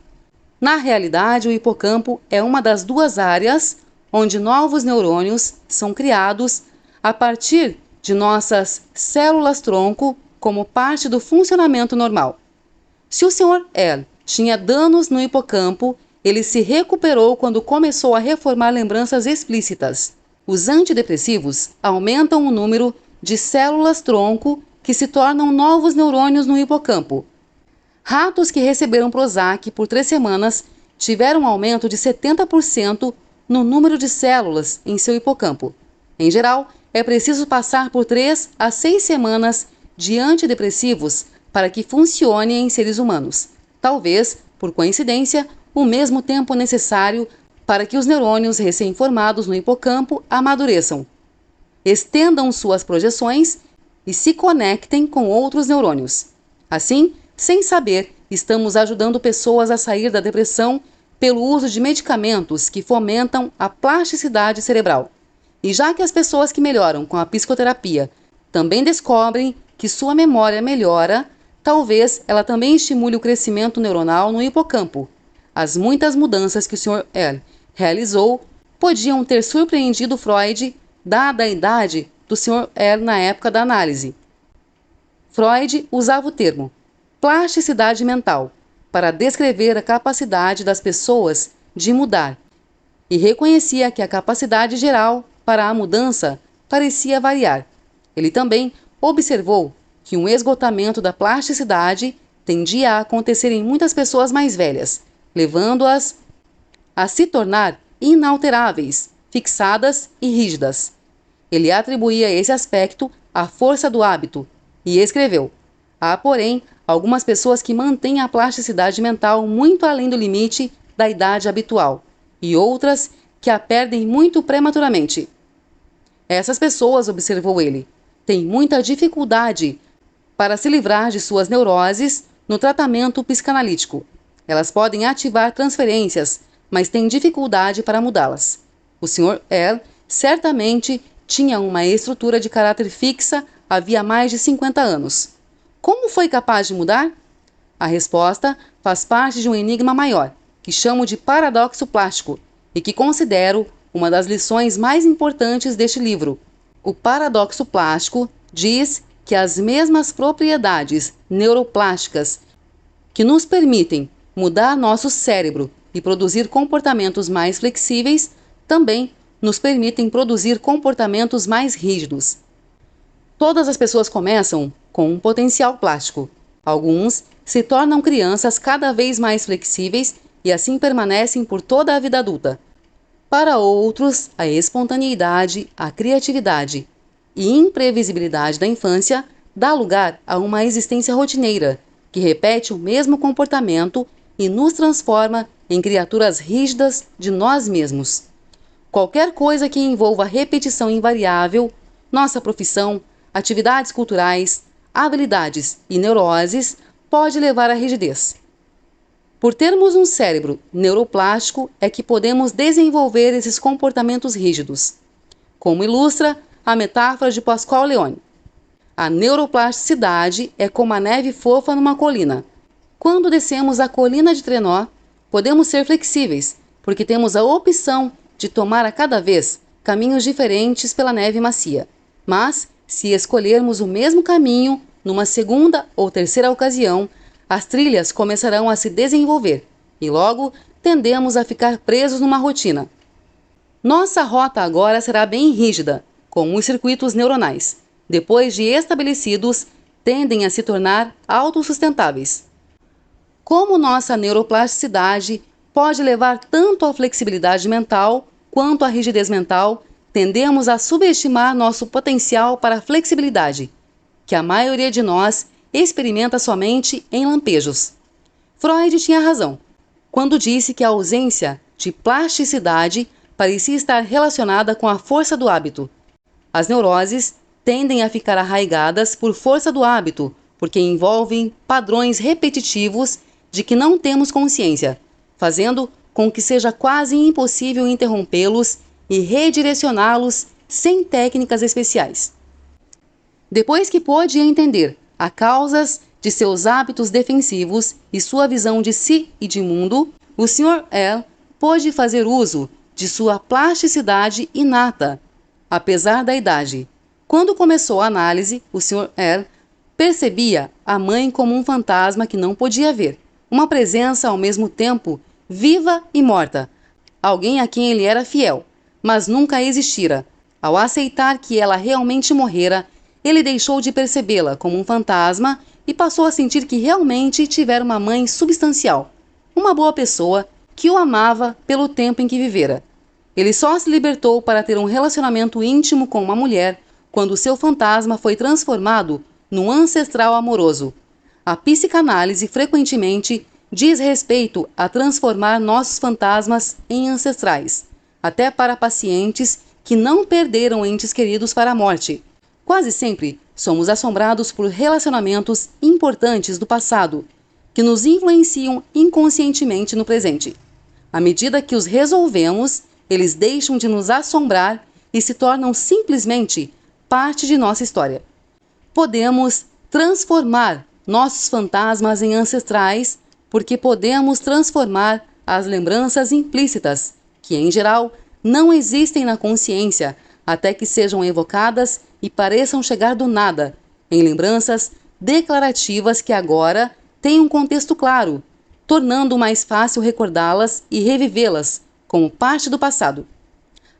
Na realidade, o hipocampo é uma das duas áreas onde novos neurônios são criados a partir de nossas células-tronco como parte do funcionamento normal. Se o Sr. L tinha danos no hipocampo, ele se recuperou quando começou a reformar lembranças explícitas. Os antidepressivos aumentam o número de células-tronco que se tornam novos neurônios no hipocampo. Ratos que receberam Prozac por 3 semanas tiveram um aumento de 70% no número de células em seu hipocampo. Em geral, é preciso passar por 3 a 6 semanas de antidepressivos para que funcione em seres humanos. Talvez, por coincidência, o mesmo tempo necessário para que os neurônios recém-formados no hipocampo amadureçam, estendam suas projeções e se conectem com outros neurônios. Assim, sem saber, estamos ajudando pessoas a sair da depressão pelo uso de medicamentos que fomentam a plasticidade cerebral. E já que as pessoas que melhoram com a psicoterapia também descobrem que sua memória melhora, talvez ela também estimule o crescimento neuronal no hipocampo. As muitas mudanças que o Sr. L realizou podiam ter surpreendido Freud, dada a idade do Sr. L na época da análise. Freud usava o termo plasticidade mental para descrever a capacidade das pessoas de mudar e reconhecia que a capacidade geral para a mudança parecia variar. Ele também observou que um esgotamento da plasticidade tendia a acontecer em muitas pessoas mais velhas, levando-as a se tornar inalteráveis, fixadas e rígidas. Ele atribuía esse aspecto à força do hábito e escreveu: há, porém, algumas pessoas que mantêm a plasticidade mental muito além do limite da idade habitual e outras que a perdem muito prematuramente. Essas pessoas, observou ele, têm muita dificuldade para se livrar de suas neuroses no tratamento psicanalítico. Elas podem ativar transferências, mas têm dificuldade para mudá-las. O Sr. L certamente tinha uma estrutura de caráter fixa havia mais de 50 anos. Como foi capaz de mudar? A resposta faz parte de um enigma maior, que chamo de paradoxo plástico, e que considero uma das lições mais importantes deste livro. O paradoxo plástico diz que as mesmas propriedades neuroplásticas que nos permitem mudar nosso cérebro e produzir comportamentos mais flexíveis, também nos permitem produzir comportamentos mais rígidos. Todas as pessoas começam com um potencial plástico. Alguns se tornam crianças cada vez mais flexíveis e assim permanecem por toda a vida adulta. Para outros, a espontaneidade, a criatividade e imprevisibilidade da infância dá lugar a uma existência rotineira, que repete o mesmo comportamento e nos transforma em criaturas rígidas de nós mesmos. Qualquer coisa que envolva repetição invariável, nossa profissão, atividades culturais, habilidades e neuroses, pode levar à rigidez. Por termos um cérebro neuroplástico é que podemos desenvolver esses comportamentos rígidos. Como ilustra a metáfora de Pascal Leone. A neuroplasticidade é como a neve fofa numa colina. Quando descemos a colina de trenó, podemos ser flexíveis, porque temos a opção de tomar a cada vez caminhos diferentes pela neve macia. Mas, se escolhermos o mesmo caminho, numa segunda ou terceira ocasião, as trilhas começarão a se desenvolver e logo tendemos a ficar presos numa rotina. Nossa rota agora será bem rígida, com os circuitos neuronais. Depois de estabelecidos, tendem a se tornar autossustentáveis. Como nossa neuroplasticidade pode levar tanto à flexibilidade mental quanto à rigidez mental, tendemos a subestimar nosso potencial para a flexibilidade, que a maioria de nós experimenta somente em lampejos. Freud tinha razão quando disse que a ausência de plasticidade parecia estar relacionada com a força do hábito. As neuroses tendem a ficar arraigadas por força do hábito, porque envolvem padrões repetitivos de que não temos consciência, fazendo com que seja quase impossível interrompê-los e redirecioná-los sem técnicas especiais. Depois que pôde entender as causas de seus hábitos defensivos e sua visão de si e de mundo, o Sr. L. pôde fazer uso de sua plasticidade inata, apesar da idade. Quando começou a análise, o Sr. L. percebia a mãe como um fantasma que não podia ver, uma presença ao mesmo tempo viva e morta, alguém a quem ele era fiel, mas nunca existira. Ao aceitar que ela realmente morrera, ele deixou de percebê-la como um fantasma e passou a sentir que realmente tivera uma mãe substancial, uma boa pessoa que o amava pelo tempo em que vivera. Ele só se libertou para ter um relacionamento íntimo com uma mulher quando seu fantasma foi transformado num ancestral amoroso. A psicanálise frequentemente diz respeito a transformar nossos fantasmas em ancestrais, até para pacientes que não perderam entes queridos para a morte. Quase sempre somos assombrados por relacionamentos importantes do passado, que nos influenciam inconscientemente no presente. À medida que os resolvemos, eles deixam de nos assombrar e se tornam simplesmente parte de nossa história. Podemos transformar nossos fantasmas em ancestrais porque podemos transformar as lembranças implícitas, que em geral não existem na consciência, até que sejam evocadas e pareçam chegar do nada, em lembranças declarativas que agora têm um contexto claro, tornando mais fácil recordá-las e revivê-las como parte do passado.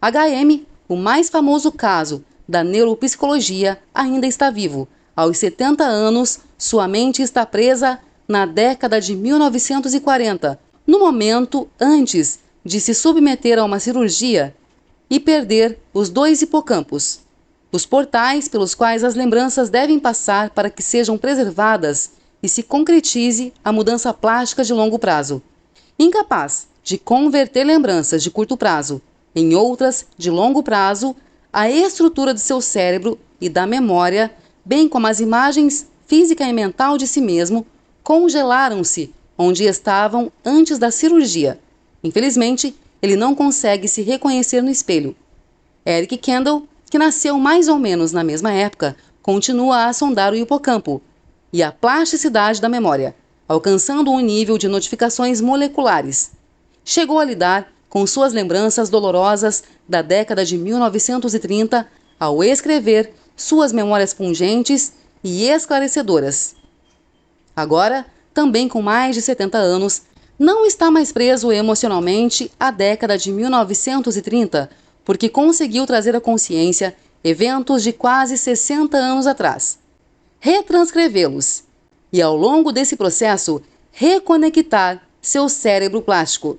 HM, o mais famoso caso da neuropsicologia, ainda está vivo. Aos 70 anos, sua mente está presa na década de 1940, no momento antes de se submeter a uma cirurgia e perder os 2 hipocampos, os portais pelos quais as lembranças devem passar para que sejam preservadas e se concretize a mudança plástica de longo prazo. Incapaz de converter lembranças de curto prazo em outras de longo prazo, a estrutura de seu cérebro e da memória, bem como as imagens física e mental de si mesmo, congelaram-se onde estavam antes da cirurgia. Infelizmente, ele não consegue se reconhecer no espelho. Eric Kendall, que nasceu mais ou menos na mesma época, continua a sondar o hipocampo e a plasticidade da memória, alcançando um nível de notificações moleculares. Chegou a lidar com suas lembranças dolorosas da década de 1930 ao escrever suas memórias pungentes e esclarecedoras. Agora, também com mais de 70 anos, Não está mais preso emocionalmente à década de 1930, porque conseguiu trazer à consciência eventos de quase 60 anos atrás, retranscrevê-los e, ao longo desse processo, reconectar seu cérebro plástico.